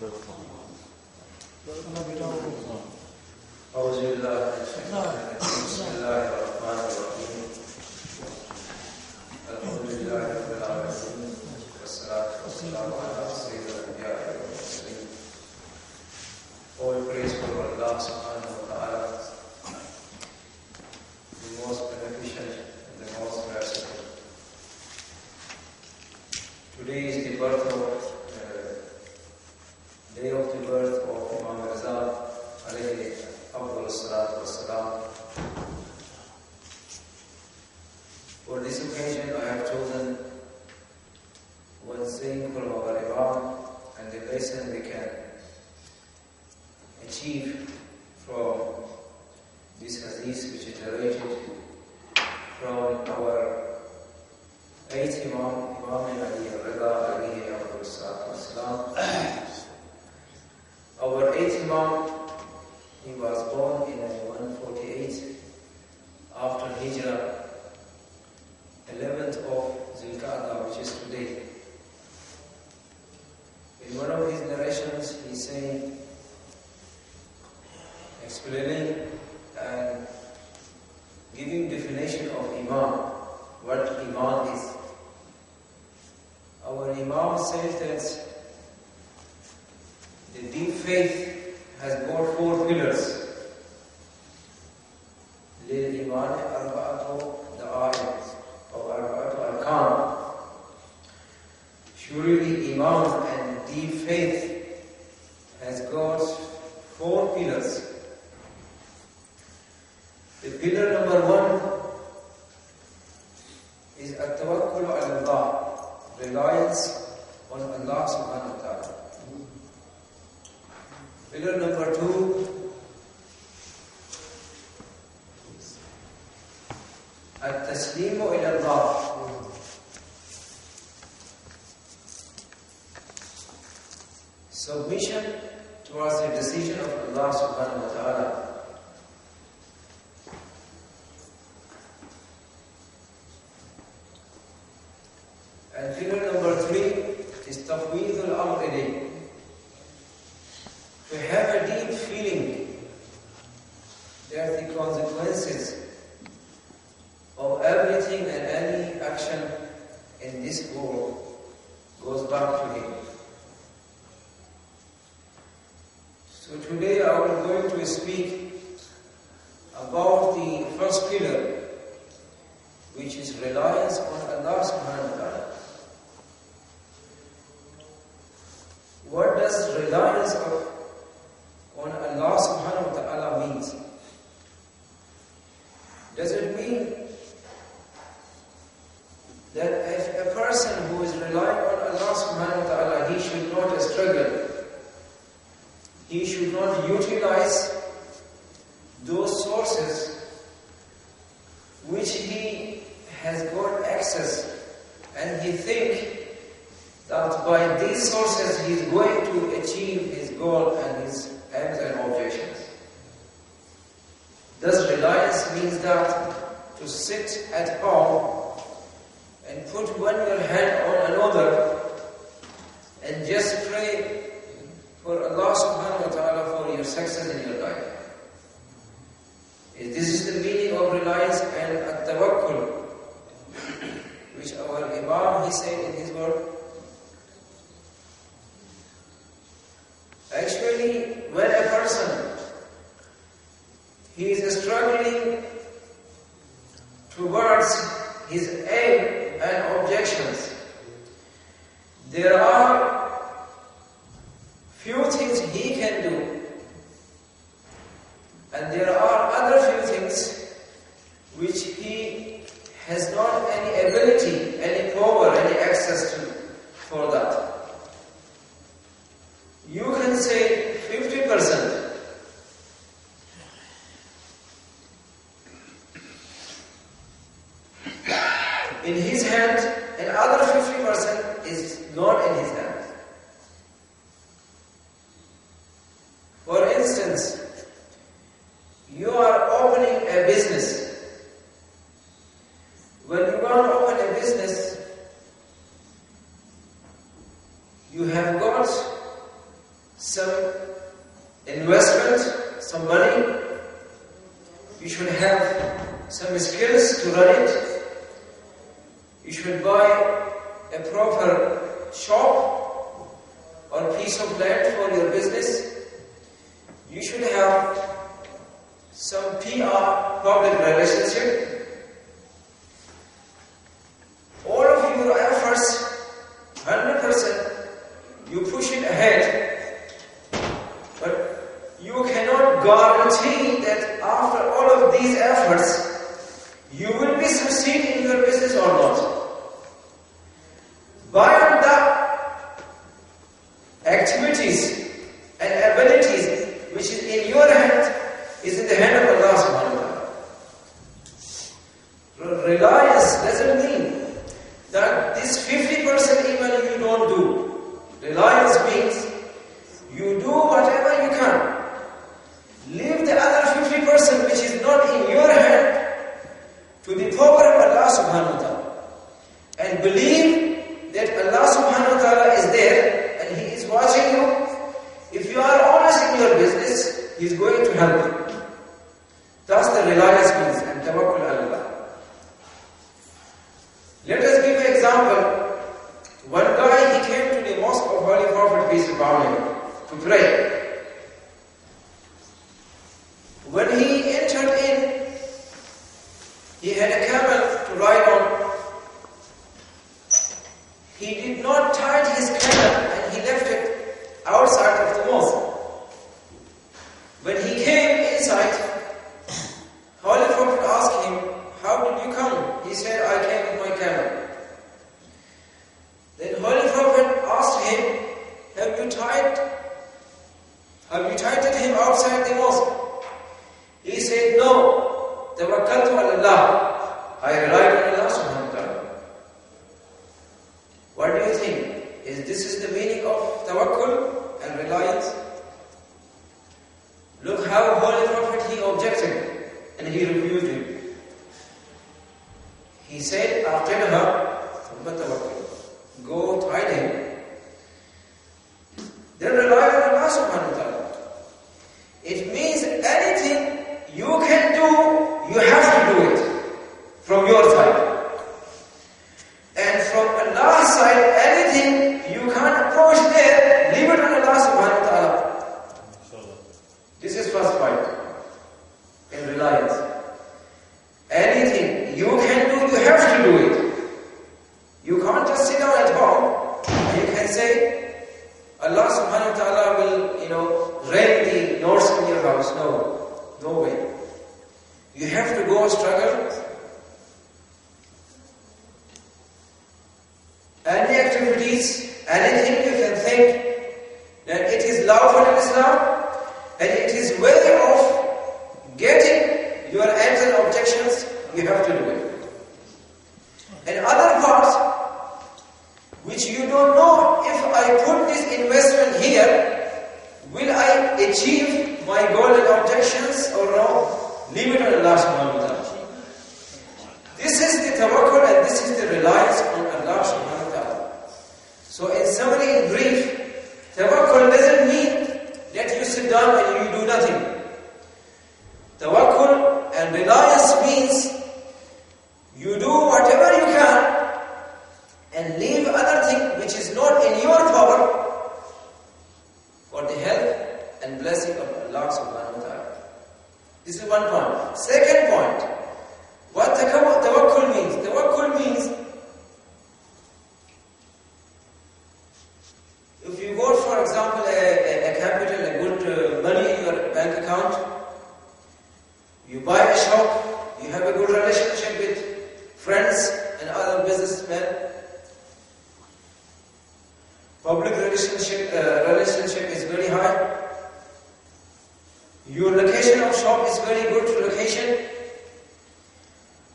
أعوذ بالله من الشيطان الرجيم. بسم الله الرحمن الرحيم. الحمد لله رب العالمين والصلاة والسلام على سيد الأنبياء والمرسلين. All praise for Allah subhanahu wa ta'ala, the most beneficent and the most merciful. Today is the birth of day of the birth of Imam Raza alayhi afdal salatu wassalam. For this occasion I have chosen one saying from our Imam and the lesson we can achieve from this hadith which is narrated from our 8th Imam, Imam Ali al-Rida alayhi afdal salatu wassalam. Our 8th Imam, he was born in 148 after Hijrah, 11th of Zulqa'dah, which is today. In one of his narrations, he's saying, explaining and giving definition of Iman, what Iman is. Our Imam says that the deep faith has got 4 pillars. للإيمان أربعة دعائم أو أربعة أركان. Surely Iman and deep faith has got 4 pillars. The pillar number 1 is at-tawakkul ala Allah, reliance on Allah subhanahu wa ta'ala. Pillar number 2 at-taslimu ila Allah, submission towards the decision of Allah subhanahu wa ta'ala. And pillar number 3 is tafweed al-amr ilayh, to have a deep feeling that the consequences of everything and any action in this world goes back to him. So today I am going to speak about the first pillar, which is reliance on Allah subhanahu wa ta'ala. What does reliance on Allah subhanahu wa ta'ala means? Does it mean that if a person who is relying on Allah subhanahu wa ta'ala, he should not struggle, he should not utilize those sources which he has got access, and he think that by these sources he is going to achieve his goal and his aims and objections? Thus reliance means that to sit at home and put one your hand on another and just pray for Allah subhanahu wa ta'ala for your success in your life. This is the meaning of reliance and at-tawakkul, which our Imam, he said in his word. Actually, when a person he is struggling towards his aim and objections, there are few things he can do, and there are other few things which he has not any ability, any power, any access to for that. You can say 50% in his hand, and other 50% is not in his hand. For instance, you are opening a business. When you want to open a business, you have got some investment, some money. You should have some skills to run it. You should buy a proper shop or piece of land for your business. You should have some PR, public relationship. All of your efforts, 100%, you push it ahead, but you cannot guarantee that after all of these efforts, you will be succeed in your business or not. By the activities and abilities which is in your hand is in the hand of Allah subhanahu wa ta'ala. Reliance doesn't mean that this 50% even you don't do. Reliance means you do whatever you can. Leave the other 50% which is not in your hand to the power of Allah subhanahu wa ta'ala. And believe that Allah subhanahu wa ta'ala is there and He is watching you. If you are honest in your business, He is going to help you. That's the reliance means and tawakkul ala Allah. Let us give an example. One guy, he came to the mosque of Holy Prophet, peace be upon him, to pray. When he entered in, he had a camel to ride on. He did not tie his camel and he left it outside of the mosque. When he came inside, Holy Prophet asked him, "How did you come?" He said, "I came with my camel." Then Holy Prophet asked him, Have you tied him outside the mosque?" He said, "No. Tawakkaltu ala Allah. I relied on Allah subhanahu wa ta'ala." What do you think? This is the meaning of tawakkul and reliance? Look how Holy Prophet, he objected and he refused him. He said, "Aqilha thumma tawakkal." Go tie him. Then rely on Allah subhanahu wa ta'ala. It means anything you can do, you have to do it from your side. And from Allah's side, anything you can't approach there, leave it on Allah subhanahu wa ta'ala. This is first point in reliance. Anything you can do, you have to do it. You can't just sit down at home and you can say, Allah subhanahu wa ta'ala will, rain the notes in your house. No way. You have to go struggle. Any activities, anything you can think that it is lawful in Islam and it is way of getting your ends and objections, you have to do it. And other parts, which you don't know, if I put this investment here, will I achieve my goal and objections or no? Leave it on Allah subhanahu wa ta'ala. This is the tawakkul and this is the reliance on Allah subhanahu wa ta'ala. So in summary, in brief, tawakkul doesn't mean that you sit down and you do nothing. Tawakkul and reliance means you do whatever you can and leave other thing which is not in your power for the help and blessing of Allah subhanahu wa ta'ala. This is one point. Second point, what tawakkul means? Tawakkul means if you got, for example, a capital, a good money in your bank account, you buy a shop, you have a good relationship with friends and other businessmen. Public relationship is very high. Your location of shop is very good location.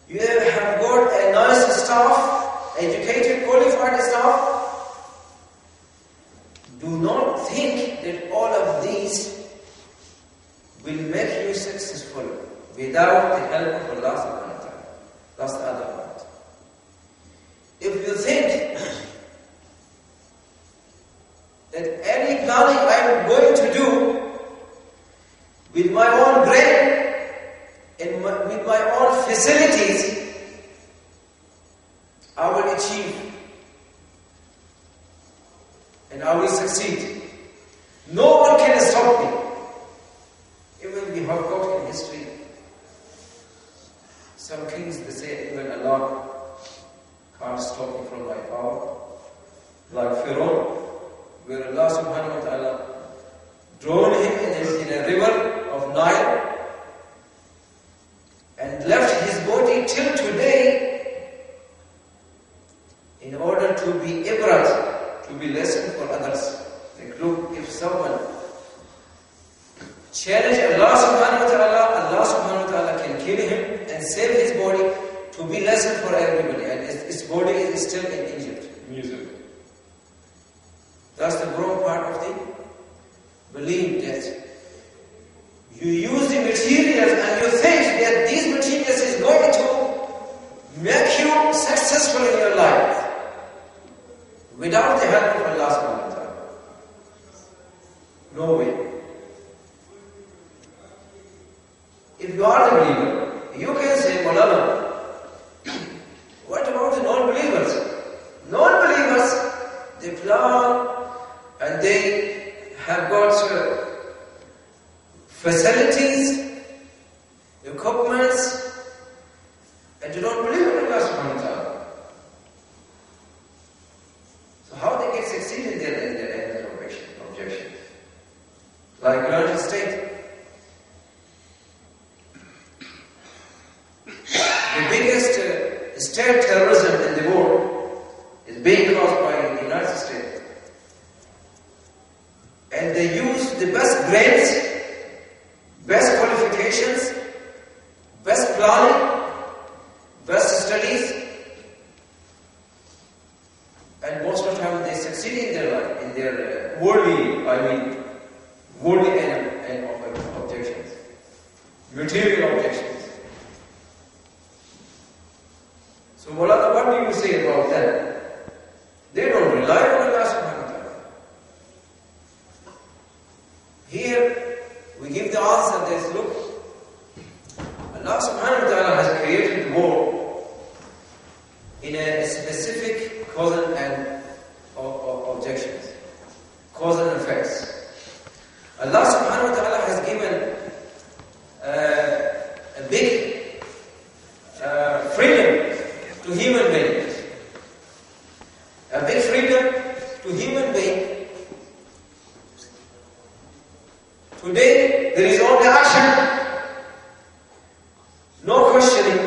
You have got a nice staff, educated, qualified staff. Do not think that all of these will make you successful without the help of Allah subhanahu wa ta'ala. That's the other part. If you think that any planning I am going to do with my own brain and with my own facilities, I will achieve and I will succeed. No one can stop me. Even we have got in history some kings, they say even Allah can't stop me from my power. Like Pharaoh, where Allah subhanahu wa ta'ala drowned him in a river of Nile and left his body till today in order to be ibrat, to be lesson for others. Like, look, if someone challenge Allah subhanahu wa ta'ala, Allah subhanahu wa ta'ala can kill him and save his body to be lesson for everybody, and his body is still in Egypt. That's the wrong part of the belief, that you use the materials and you think that these materials is going to make you successful in your life without the help of Allah subhanahu wa ta'ala. No way. If you are the believer, you can say, Maulana, what about the non-believers? Non-believers, they plan and they have got facilities, equipments, and they don't believe in Allah subhanahu wa ta'ala. So how they can succeed in their objections? Like United States. The biggest state terrorism in the world is being caused by the United States. And they use the best brains, best qualifications, best planning, best studies, and most of the time they succeed in their life, in their worldly and objections, material objections. So Maulana, what do you say about that? They don't rely on Allah subhanahu wa ta'ala. Here we give the answer that, look, Allah subhanahu wa ta'ala has created the world in a specific cause and objections, cause and effects. Allah subhanahu wa ta'ala has given a big freedom to human beings. A big freedom to human beings. Today there is only action, no questioning,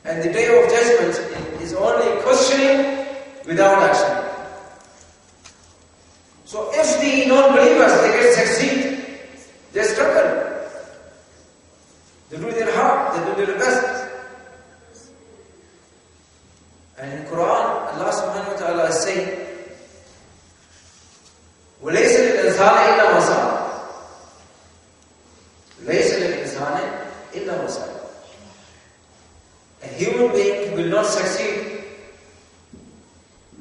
and the day of judgment is only questioning without action. So if the non-believers, they can succeed, they struggle, they do their hard, they do their best. And in Quran, Allah subhanahu wa ta'ala is saying, وَلَيْسَ لِلْإِنسَانِ إِلَّا مَا سَعَى. لَيْسَ لِلْإِنسَانِ إِلَّا مَا سَعَى. A human being will not succeed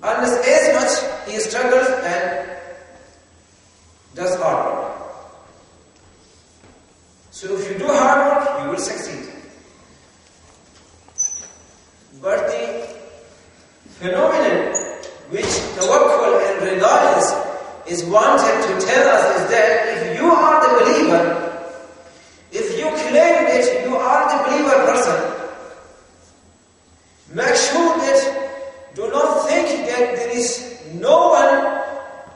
unless as much he struggles and does hard work. So if you do hard work, you will succeed. But the phenomenon which tawakkul and reliance is wanted to tell us is that if you are the believer, if you claim that you are the believer person, make sure that do not think that there is no one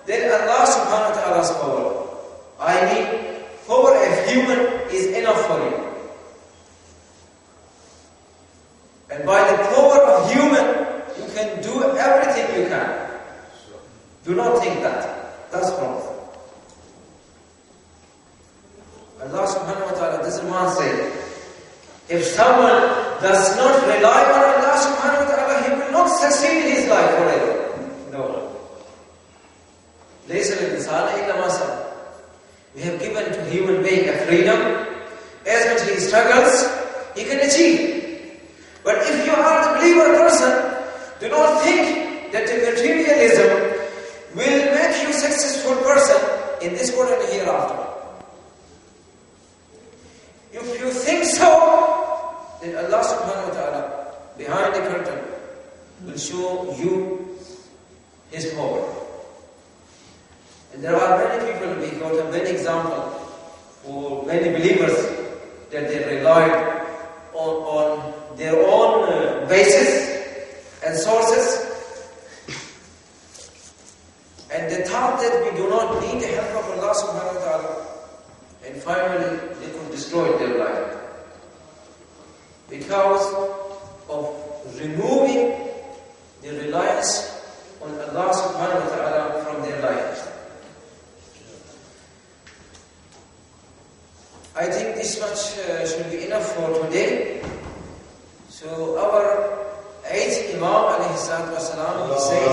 than Allah subhanahu wa ta'ala's power. I mean, power of human is enough for you. And by the power of human, you can do everything you can. Do not think that. That's wrong. Allah subhanahu wa ta'ala doesn't want to say, if someone does not rely on Allah subhanahu wa ta'ala, he will not succeed in his life forever. No. لَيْسَ الْإِنسَانَ إِلَّا مَا سَعَى. We have given to human being a freedom. As much he struggles, he can achieve. But if you are the believer person, do not think that the materialism will make you successful person in this world and hereafter. If you think so, then Allah subhanahu wa ta'ala behind the curtain will show you His power. And there are many people, we got a many examples for many believers that they relied on their own basis and sources, and they thought that we do not need the help of Allah subhanahu wa ta'ala, and finally they could destroy their life because of removing the reliance on Allah subhanahu wa ta'ala from their lives. I think this much should be enough for today. So our 8th Imam alayhi salatu wasalam, he said,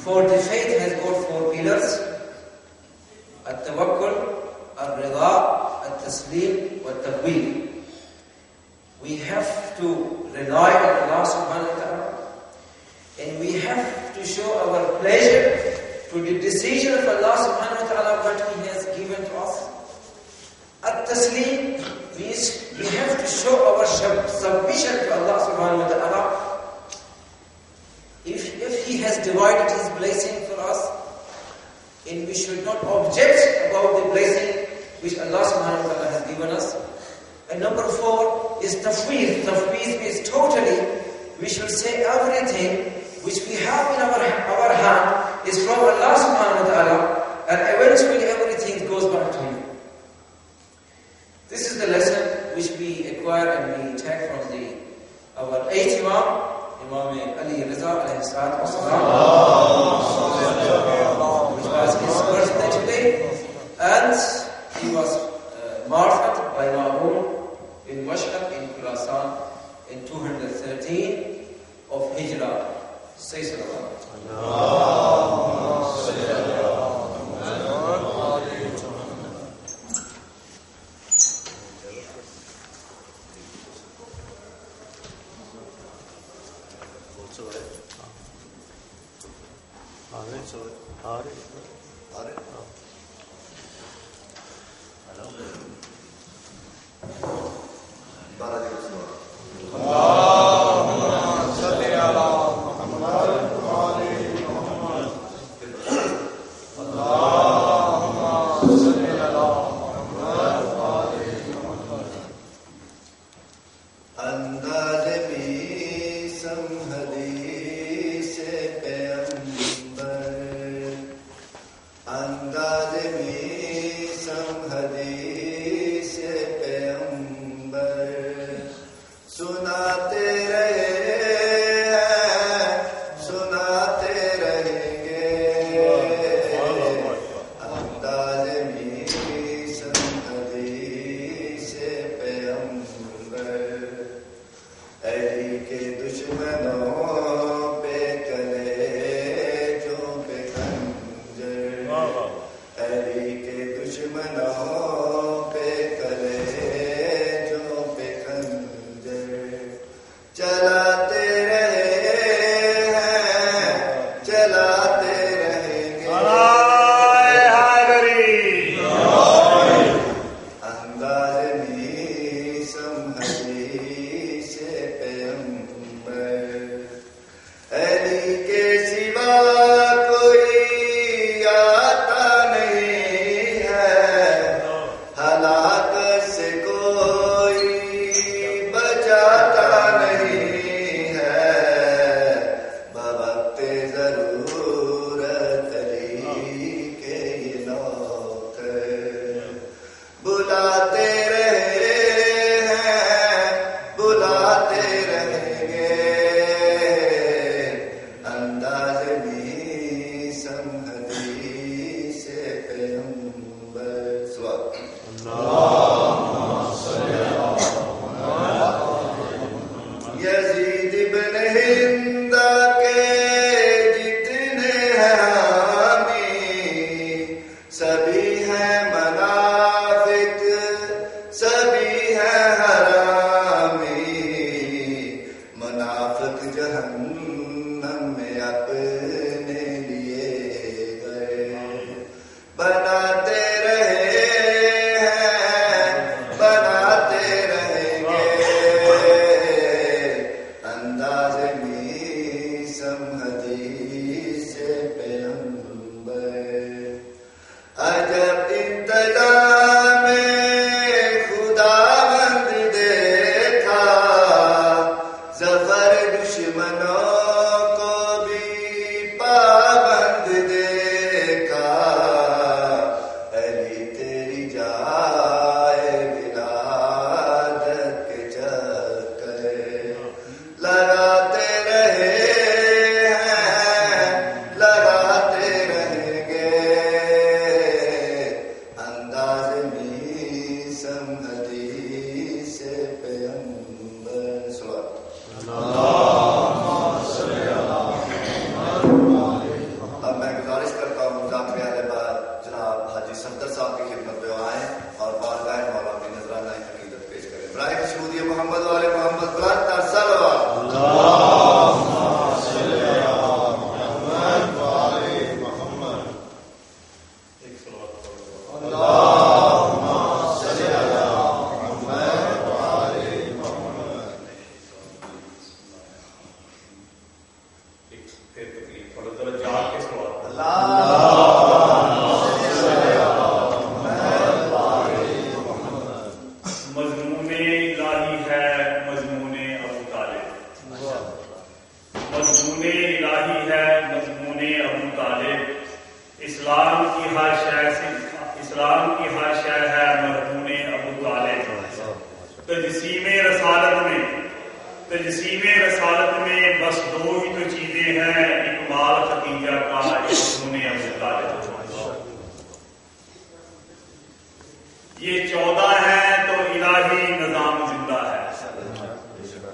for the faith has got 4 pillars: at-tawakkul, al-rida, at-taslim, wa-taqweed. We have to rely on Allah subhanahu wa ta'ala, and we have to show our pleasure to the decision of Allah subhanahu wa ta'ala what He has given to us. At-taslim means we have to show our submission to Allah subhanahu wa ta'ala. If He has divided His blessing for us, and we should not object about the blessing which Allah subhanahu wa ta'ala has given us. And number 4 is tafweed. Tafweed means totally, we should say everything which we have in our hand is from Allah subhanahu wa ta'ala, and eventually everything goes back to Him. This is the lesson which we acquire and we take from our 8th Imam, Imam Ali Riza alayhi salatu wasalam, which was his birthday today, and he was martyred by Ma'mun in Mashhad in Khurasan in 213 of Hijrah. Say sallallahu انداز میں سمجھ حدیث پیغمبر عجب انتظام خداوند دیکھا ظفر دشمنوں کو بھی پابند دیکھا علی تیری جائے ولادت کے چکر لگاتے رہے ہیں لگاتے رہیں گے انداز میسم حدیث پیغمبر اب میں گزارش کرتا ہوں مذاکرے والے بعد جناب حاجی صفدر صاحب کی خدمت میں آئیں اور بارگاہ مولا کی نذرانہ عقیدت پیش کریں برائے مشہود محمد والے محمد بلند تر صلوات مضمون الہی ہے مضمون ابو طالب مضمون الہی ہے مضمون ابو طالب اسلام کی ہر شے ہے مضمون ابو طالب تجسیم رسالت میں بس دو ہی تو چیزیں ہیں اکمال ختیجہ کا مضمون ابو طالب یہ 14 ہے تو الہی نظام زندہ ہے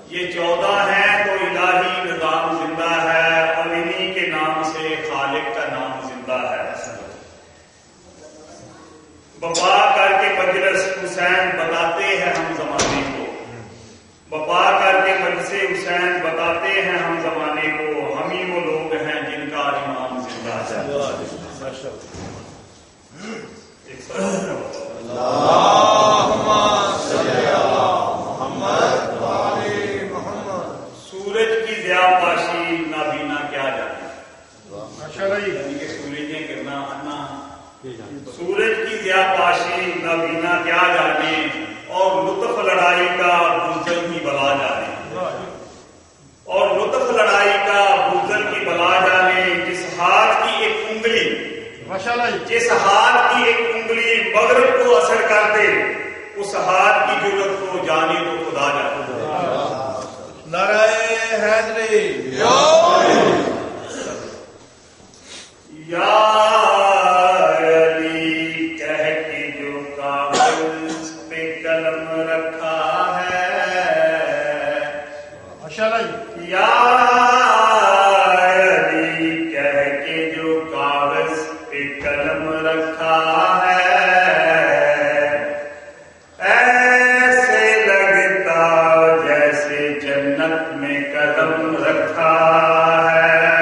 یہ 14 ہے تو الہی نظام زندہ ہے اور انہی کے نام سے خالق کا نام زندہ ہے بپا کر کے مجلس حسین بتاتے ہیں ہم زمانے کو بپا کر کے مجلس حسین بتاتے ہیں ہم زمانے کو ہم ہی وہ لوگ ہیں جن کا امام زندہ ہے سورج کی ضیاء پاشی نابینا کیا جانے سورجیں کرنا انا سورج کی ضیاء پاشی نابینا کیا جانے اور لطف لڑائی کا بزدل کی بلا جانے اور لطف لڑائی کا بزدل کی بلا جانے جس ہاتھ کی ایک انگلی مغرب کو اثر کر دے اس ہاتھ کی جرت کو جانے تو خدا جانے نعرہ حیدری یا علی کہہ کے جو کاغذ پہ قلم رکھا ہے یا علی کہہ کے جو کاغذ پہ قلم رکھا ہے ایسے لگتا جیسے جنت میں قدم رکھا ہے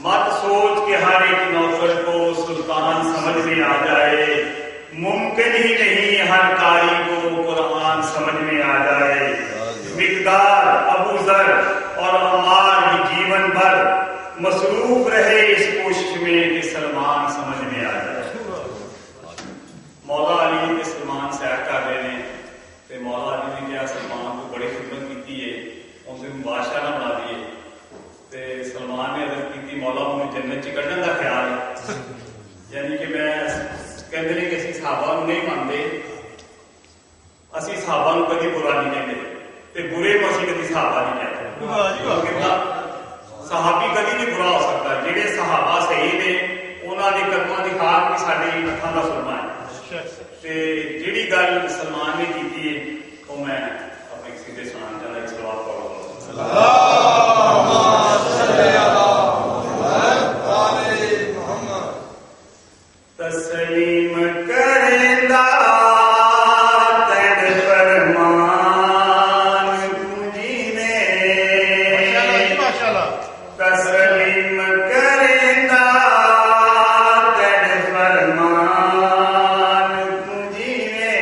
مت سوچ کہ ہر ایک نوکر کو سلطان سمجھ میں آ جائے، ممکن ہی نہیں ہر قاری کو قرآن سمجھ میں آ جائے۔ مقدار، ابو ذر اور عمار بھی جیون بھر مصروف رہے اس کوشش میں کہ سلمان سمجھ میں آ جائے۔ مولا علی کے سلمان سیر کر رہے ہیں تو مولا علی نے کیا سلمان کو بڑی خدمت کی ہے، اسے بادشاہ نہ بنا دیے۔ سلمان نے عرض کی مولا مجھے جنت چ کڈن کا خیال ہے، یعنی کہ میں کہتے ہیں کہ اسی صحابہ نہیں مانتے، اسی صحابہ کدی برا نہیں کہتے، برے کو اسی کدی صحابہ نہیں کہتے۔ صحابی کدی نہیں برا ہو سکتا، جہے صحابہ صحیح نے انہوں نے قدموں کی خاک بھی ساری ہاتھوں کا سلما ہے۔ جیڑی گل سلمان نے کی ہے وہ میں اپنے کسی سے سنانا چاہتا ہوں، سلوات پڑھو۔ تسلیم کرندہ تیڑ فرمان پونجی نے، تسلیم کرندہ تیڑ فرمان پونجی نے،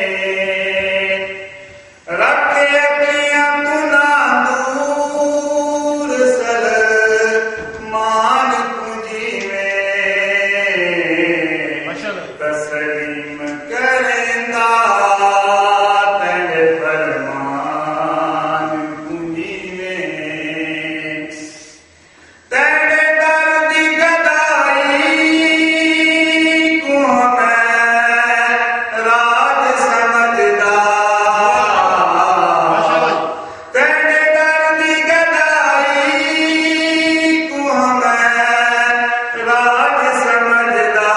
رکھے اپنیاں تنا دور سلمان پونجی میں، تسلیم کرندہ تیڑ فرمان پونجی میں، تیڑ درد گدائی کو میں راج سمجھدا، تیڑ درد گدائی کو میں راج سمجھدا،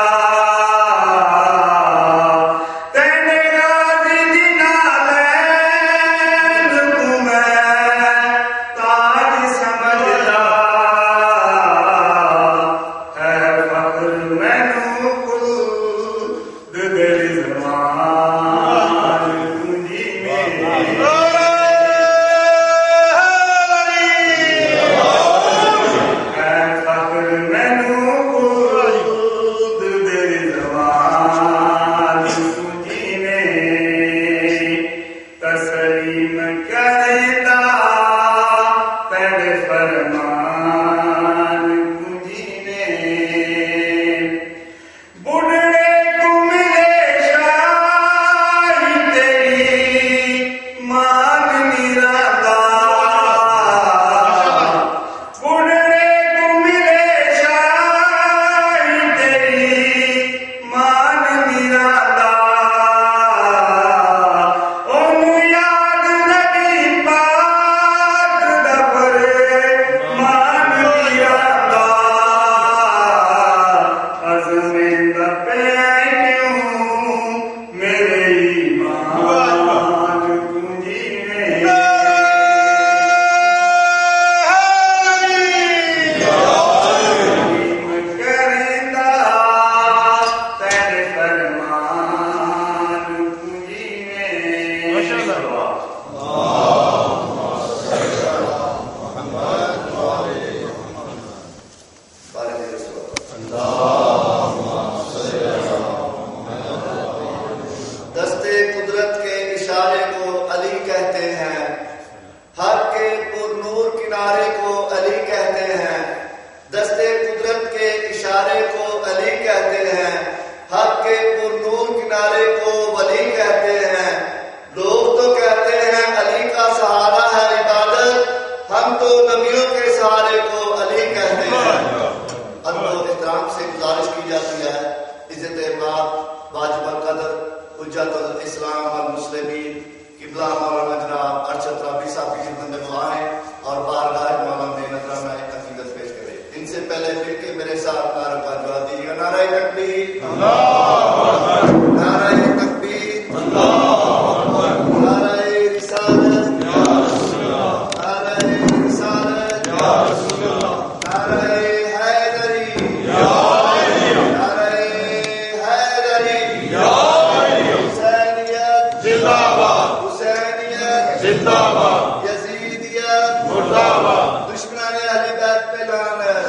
دشمنان اہل بیت پہ لعنت۔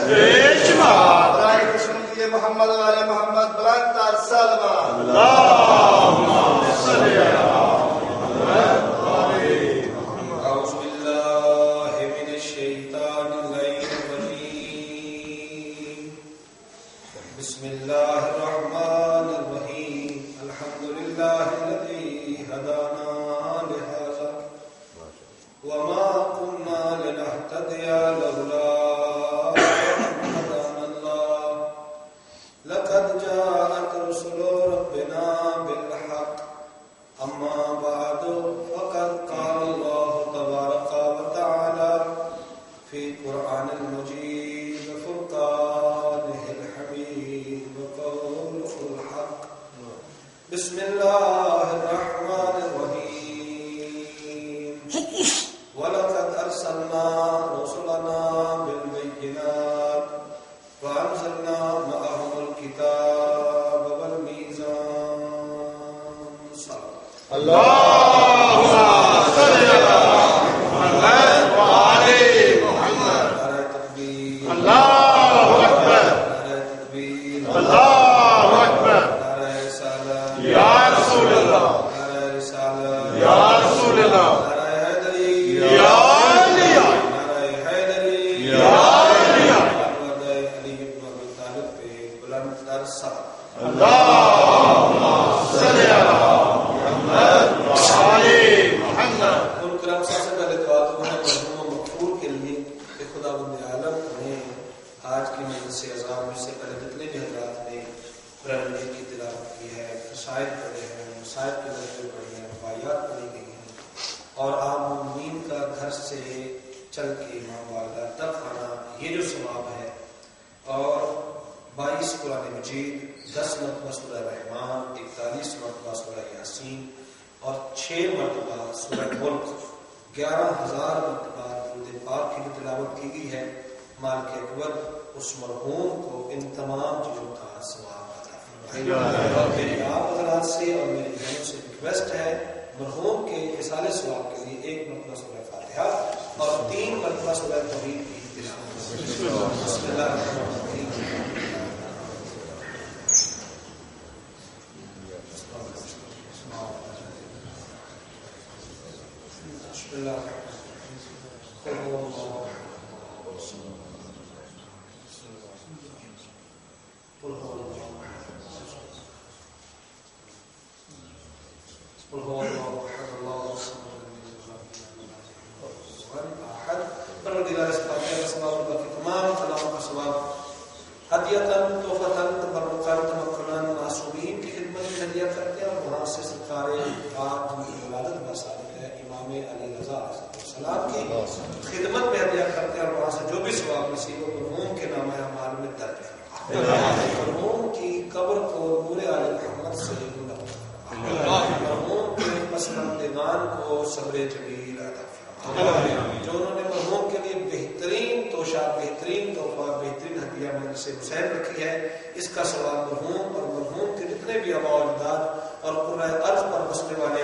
محمد والے محمد بلند تر سلمان اللهم صل على أعوذ بالله من الشيطان الرجيم بسم الله الرحمن الرحيم الحمد لله الذي هدانا لهذا وما كنا لنهتدي لولا أن هدانا الله لقد جاءت رسل ربنا بالحق أما بعد فقد قال الله تبارك وتعالى في القرآن المجيد وفرقانه الحميد وقوله الحق بسم الله الرحمن الرحيم ولقد أرسلنا رسلنا بالبينات وأنزلنا معهم الكتاب والميزان اللهم صل على محمد وعلى محمد. نعرہ تکبیر الله أكبر. نعرہ تکبیر الله أكبر. نعرہ رسالت يا رسول الله. نعرہ رسالت يا رسول الله. نعرہ حیدری يا علي. نعرہ حیدری يا علي. محمد علی بن ابی طالب پہ بلند تر سلام. اللهم صل على محمد وعلى محمد. ان کرام سب سے پہلے دعا تو ہے مرحوم و مغفور کے لیے کہ خدا بند عالم انہیں آج کی مجلس سے عذاب میں سے پہلے جتنے بھی حضرات نے قرآن مجید کی تلاوت کی ہے، قصائد پڑھے ہیں، مصائب کے درجے پڑھے ہیں، رباعیات پڑھی گئی ہیں، اور عام مومنین کا گھر سے چل کے امام والدہ تک آنا، یہ جو ثواب ہے، اور 22 قرآن مجید، 10 مرتبہ سورہ رحمان، 41 مرتبہ سورہ یاسین اور 6 مرتبہ سورہ ملک، 11,000 مرتبہ درود پاک کی تلاوت کی گئی ہے. مالک اکبر اس مرحوم کو ان تمام چیزوں کا ثواب عطا فرمائے. اور میری آپ حضرات سے اور میری بہنوں سے ریکویسٹ ہے مرحوم کے اصال ثواب کے لیے 1 مرتبہ سورہ فاتحہ اور 3 مرتبہ سورہ توحید کی تلاوت. بسم اللہ الرحمن الرحیم. بسم اللہ قل هو الله قل هو الله قل هو الله احد الله الصمد لم يلد ولم احد. پروردگار اس پاک کا ثواب اور باقی تمام کلام کا ثواب ہدیتاً تحفتاً تبرکاً تمکناً معصومین کی خدمت میں ہدیہ کرتے ہیں، اور وہاں سے سرکار پاک جن کی ولادت بصادق ہے امام علی رضا علیہ السلام کی خدمت میں ہدیہ کرتے ہیں، اور وہاں سے جو بھی ثواب نصیب ہو مرحوم کے نام اعمال میں درج ہے. مرحوم کی قبر کو نور آل محمد سے منور فرما. مرحوم کے پسماندگان کو صبر جمیل عطا فرما. جو انہوں نے مرحوم کے لیے بہترین توشہ، بہترین تحفہ، بہترین ہدیہ مجلس حسین رکھی ہے، اس کا ثواب مرحوم اور مرحوم کے جتنے بھی آباء و اجداد اور قرۂ ارض پر بسنے والے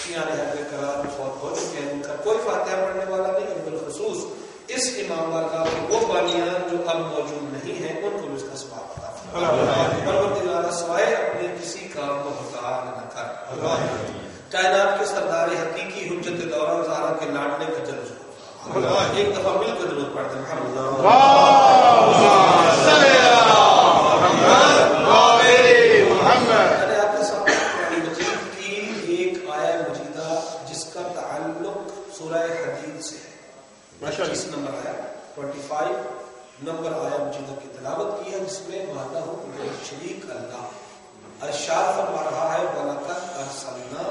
شیعہ حیدر کرام فوت ہو چکے ہیں، ان کا کوئی فاتحہ پڑھنے والا نہیں، اور بالخصوص اس امام بارگاہ کے وہ بانیان جو اب موجود نہیں ہیں ان کو بھی اس کا ثواب عطا فرمائے. پروردگار سوائے اپنے کسی کام کو محتاج نہ کر. کائنات کے سردار حقیقی حجت دورہ زہرا کے لاڈنے کا جلوہ. ایک دفعہ مل کر درود پڑھتے ہیں. میں نے آپ کے سامنے قرآن مجید کی ایک آیہ مجیدہ جس کا تعلق سورہ حدید سے ہے، 25 نمبر آیا 25 نمبر آیا مجیدہ کی تلاوت کی ہے، جس میں وعدہ ہو شریک اللہ ارشاد فرما رہا ہے وَلَقَدْ أَرْسَلْنَا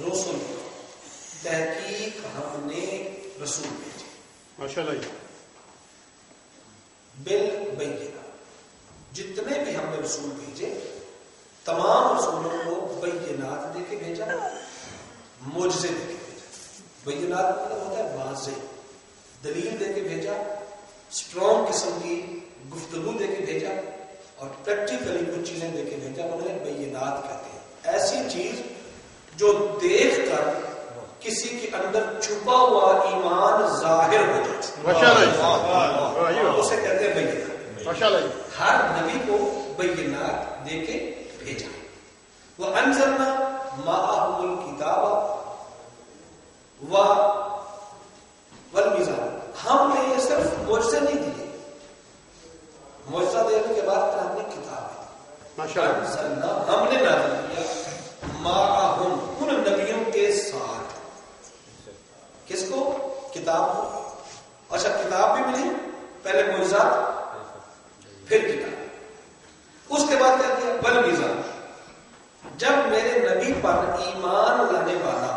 رُسُلًا، تحقیق ہم نے رسول بھیجے. ماشاءاللہ. بالبینات، جتنے بھی ہم نے رسول بھیجے تمام رسولوں کو بینات دے کے بھیجا، معجزے دے کے بھیجا. بینات مطلب ہوتا ہے واضح دلیل دے کے بھیجا، اسٹرانگ قسم کی گفتگو دے کے بھیجا، اور پریکٹیکلی کچھ چیزیں دے کے بھیجا. انہیں بینات کہتے ہیں ایسی چیز جو دیکھ کر کسی کے اندر چھپا ہوا ایمان ظاہر ہو جائے، اسے کہتے ہیں بینات. ماشاءاللہ ہر نبی کو بینات دے کے بھیجا. وَأَنزَلْنَا مَعَهُمُ الْكِتَابَ وَالْمِيزَانَ. ہم نے یہ صرف معجزے نہیں دیے، معجزہ دینے کے بعد ہم نے کتاب دی. ماشاءاللہ ہم نے نازل کیا معہم ان نبیوں کے ساتھ. کس کو؟ کتاب کو. اچھا کتاب بھی ملی، پہلے معجزات پھر کتاب. اس کے بعد کیا کیا؟ والمیزان. جب میرے نبی پر ایمان لانے والا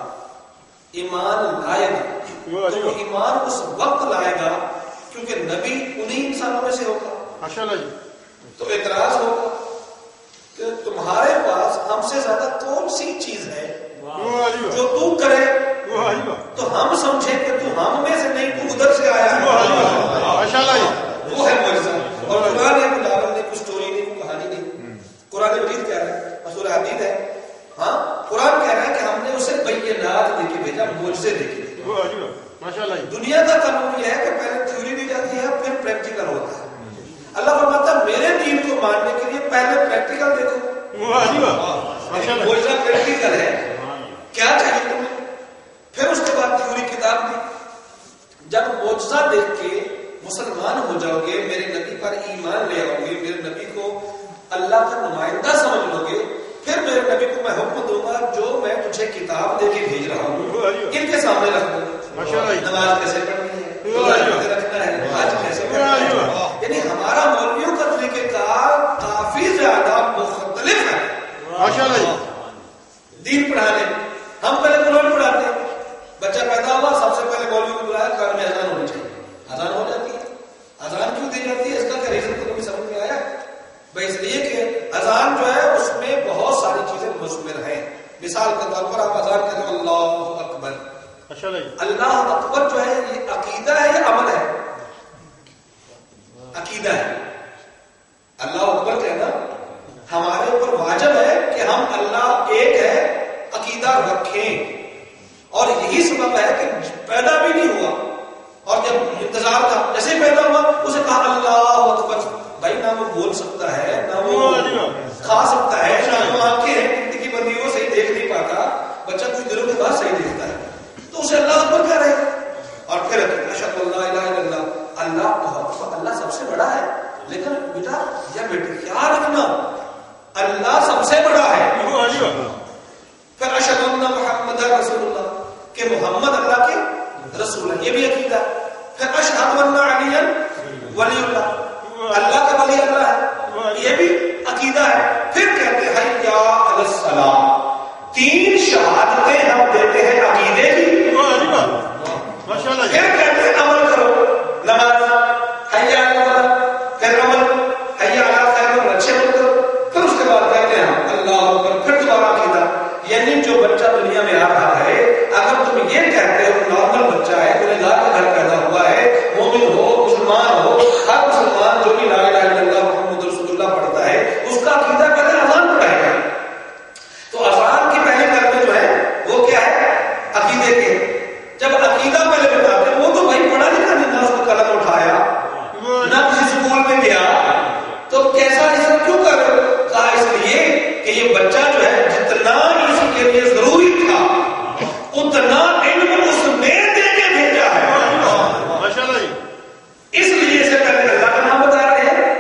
ایمان لائے گا تو وہ ایمان اس وقت لائے گا کیونکہ نبی انہی انسانوں میں سے ہوگا. ماشاءاللہ تو اعتراض ہوگا کہ تمہارے پاس ہم سے زیادہ کون سی چیز ہے جو تو کرے تو ہم سمجھیں کہ تو ہم میں سے نہیں، تو ادھر سے آیا ہے. ماشاءاللہ وہ ہے معجزہ. اور قرآن ہے، کوئی ڈاول نہیں، کوئی سٹوری نہیں، کوئی کہانی نہیں. قرآن مجید کہہ رہا ہے، سورہ حدید ہے. ہاں قرآن کہہ رہا ہے کہ ہم نے اسے بینات دے کے بھیجا، معجزے دے کے بھیجا. ماشاءاللہ دنیا کا قانون یہ ہے کہ پہلے تھیوری دی جاتی ہے پھر پریکٹیکل ہوتا ہے. اللہ فرماتا ہے میرے دین کو ماننے کے لیے پہلے پریکٹیکل دیکھو. معجزہ پریکٹیکل ہے، کیا چاہیے تمہیں، پھر اس کے بعد تھیوری کتاب دی. جب معجزہ دیکھ کے مسلمان ہو جاؤ گے، میرے نبی پر ایمان لے آؤ گے، میرے نبی کو اللہ کا نمائندہ سمجھ لو گے، پھر میرے نبی کو میں حکم دوں گا جو میں تجھے کتاب دے کے بھیج رہا ہوں ان کے سامنے رکھ دو. نماز کیسے پڑھنی ہے، روزہ رکھنا ہے، حج کیسے کرنا ہے. یعنی ہمارا مولویوں کا طریقہ کار کافی زیادہ مختلف ہے دین پڑھانے. ہم پہلے قرآن پڑھاتے ہیں، بچہ پیدا ہوا سب سے پہلے مولوی کو بلایا، کان میں اذان ہونی چاہیے. اذان ہو جاتی ہے. اذان کیوں دی جاتی ہے، اس کا کیا ریزن تو کبھی سمجھ میں آیا؟ بھائی اس لیے کہ اذان جو ہے اس میں بہت ساری چیزیں مشمل ہیں. مثال کے طور پر آپ اذان کہتے ہیں اللہ اکبر. اللہ اکبر جو ہے یہ عقیدہ ہے یا عمل ہے؟ عقیدہ ہے. اللہ اکبر کہنا ہمارے اوپر واجب ہے کہ ہم اللہ ایک ہے عقیدہ رکھیں. اور یہی سبب ہے کہ پیدا بھی نہیں ہوا اور جب انتظار تھا جیسے پیدا ہوا اسے کہا اللہ اکبر. بھائی نہ وہ بول سکتا ہے، نہ وہ کھا سکتا ہے، نہ وہ آنکھیں ہیں کی بندی وہ صحیح دیکھ نہیں پاتا. بچہ کچھ دنوں کے بعد صحیح دیکھتا ہے تو اسے اللہ اکبر کہہ رہے ہیں. اور پھر اشہد اللہ الہ الا اللہ. اللہ اللہ سب سے بڑا ہے، لیکن بیٹا یا بیٹی کیا رکھنا اللہ سب سے بڑا ہے. پھر اشہد ان محمد رسول اللہ کہ محمد اللہ کے رسول ہے، یہ بھی عقیدہ. پھر اشہد ان علی ولی اللہ، اللہ کا ولی اللہ ہے، یہ بھی عقیدہ ہے. پھر کہتے ہیں حی علی الصلاۃ. 3 شہادتیں ہم دیتے ہیں عقیدے کی. پھر کہتے ہیں عمل کرو، نماز، حی علی الفلاح، پھر عمل، حی علی الخیر، اچھے عمل کرو. پھر اس کے بعد کہتے ہیں اللہ اکبر، پھر دوبارہ عقیدہ. یعنی جو بچہ دنیا میں آ رہا ہے اگر تم یہ کہتے ہو نارمل بچہ ہے، گنہگار کا گھر پیدا ہوا ہے، مومن ہو، مسلمان ہو، ہر مسلمان جو بھی لا الہ الا اللہ محمد رسول اللہ پڑھتا ہے اس کا عقیدہ کہتے ہیں اذان پڑھائے گا. تو اذان کی پہلی کلمے جو ہے وہ کیا ہے؟ عقیدے کے. جب عقیدہ پہلے بتاتے ہیں وہ تو بھائی پڑھا لکھا نہیں، نہ اس کو قلم اٹھایا نہ کسی اسکول میں گیا، تو کیسا عزت کیوں کر رہے ہو؟ کہا اس لیے کہ یہ بچہ جو ہے جتنا اس کے لیے ضروری تھا اتنا علم اس نے دے کے بھیجا ہے. اس لیے اسے پہلے اللہ کا نام بتا رہے ہیں،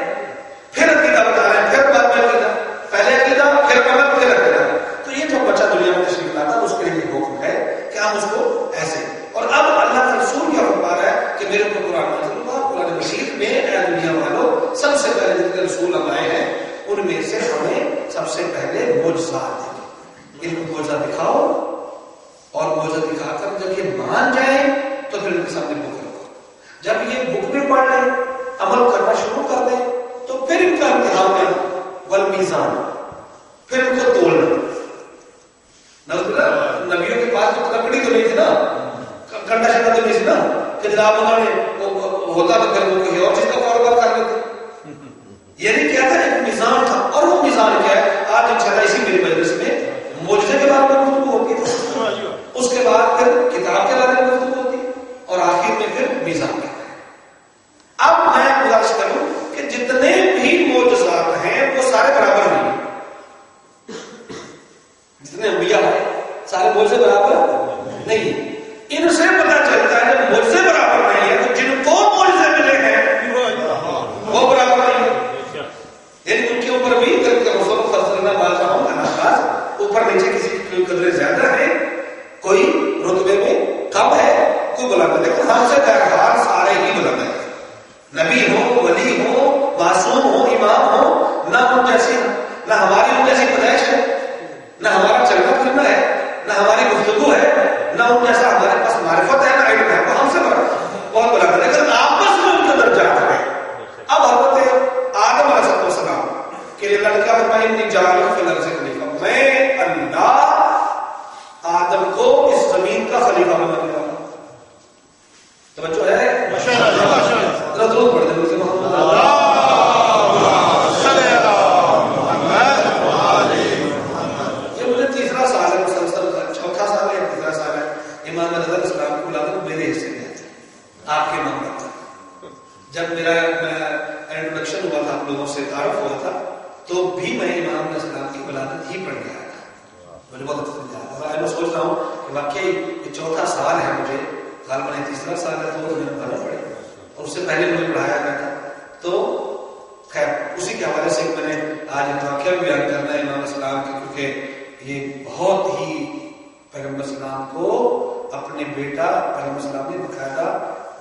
پھر عقیدہ بتا رہے ہیں، پھر بعد میں عقیدہ، پہلے عقیدہ پھر عمل پھر عقیدہ. تو یہ جو بچہ دنیا میں تشریف لاتا ہے اس کے لیے حکم ہے کہ ہم اس کو ایسے. اور اب اللہ کا رسول کیا فرما رہا ہے کہ میرے کو قرآن نازل ہوا، قرآن مجید میں اے دنیا والوں سب سے پہلے جتنے رسول آئے ہیں ان میں سے ہمیں سب سے پہلے معجزات دیں. ان کو معجزہ دکھاؤ اور معجزہ دکھا کر جب یہ مان جائیں تو پھر ان کے سامنے بک رکھو. جب یہ بک بھی پڑھ لیں، عمل کرنا شروع کر دیں تو پھر ان کا امتحان کرنا والمیزان، پھر ان کو تولنا. نبیوں کے پاس تو لکڑی تو نہیں تھی نا، کنڈا شنڈا تو نہیں تھی نا کہ جناب انہوں نے ہوتا تو پھر وہ کسی اور چیز کا کاروبار کر لیتے. یعنی کیا تھا؟ ایک میزان تھا. اور وہ میزان کیا ہے؟ آج انشاءاللہ اسی میری مجلس میں معجزے کے بارے میں گفتگو ہوتی ہے، اس کے بعد پھر کتاب کے بارے میں گفتگو ہوتی ہے، اور آخر میں پھر میزان کا. اب میں گزارش کروں کہ جتنے اوپر بھی اوپر نیچے کسی کی قدریں زیادہ ہیں، کوئی رتبے میں کم ہے، کوئی بلند ہے، لیکن ہم سے بہرحال سارے ہی بلند ہیں، نبی ہو، ولی ہو، معصوم ہو، امام ہو، نہ ان جیسی نہ ہماری ان جیسی پیدائش ہے، نہ ہمارا چلنا پھرنا ہے، نہ ہماری گفتگو ہے، نہ ان جیسا ہمارے پاس معرفت ہے، نہ علم ہے، وہ ہم سے بہت بلند ہے، لیکن آپس میں ان کے درجات ہیں۔ اب حضرت آدم علیہ السلام کہ اللہ نے کیا فرمایا انی جاعل فی الارض خلیفہ، میں اللہ آدم کو اس زمین کا خلیفہ بنانے والا ہوں۔ توجہ ہے؟ ذرا درود پڑھ دیں مجھے محمد یہ مجھے تیسرا سال ہے مسلسل، چوتھا سال ہے یا تیسرا سال ہے امام رضا علیہ السلام کی ولادت میرے حصے میں ہے، آپ کے نام پر۔ جب میرا انٹروڈکشن ہوا تھا، آپ لوگوں سے تعارف ہوا تھا، تو بھی میں امام علیہ السلام کی ولادت ہی پڑھ گیا تھا، مجھے بہت اچھا لگا۔ میں سوچ رہا ہوں کہ واقعی یہ چوتھا سال ہے، مجھے غالباً تیسرا سال ہے، تو مجھے پڑھنا پڑے اور اس سے پہلے مجھے پڑھایا گیا تھا۔ تو خیر اسی کے حوالے سے میں نے آج ایک واقعہ بھی بیان کرنا ہے امام علیہ السلام کی، کیونکہ یہ بہت ہی پیغمبر السلام کو اپنے بیٹا پیغمبر السلام نے باقاعدہ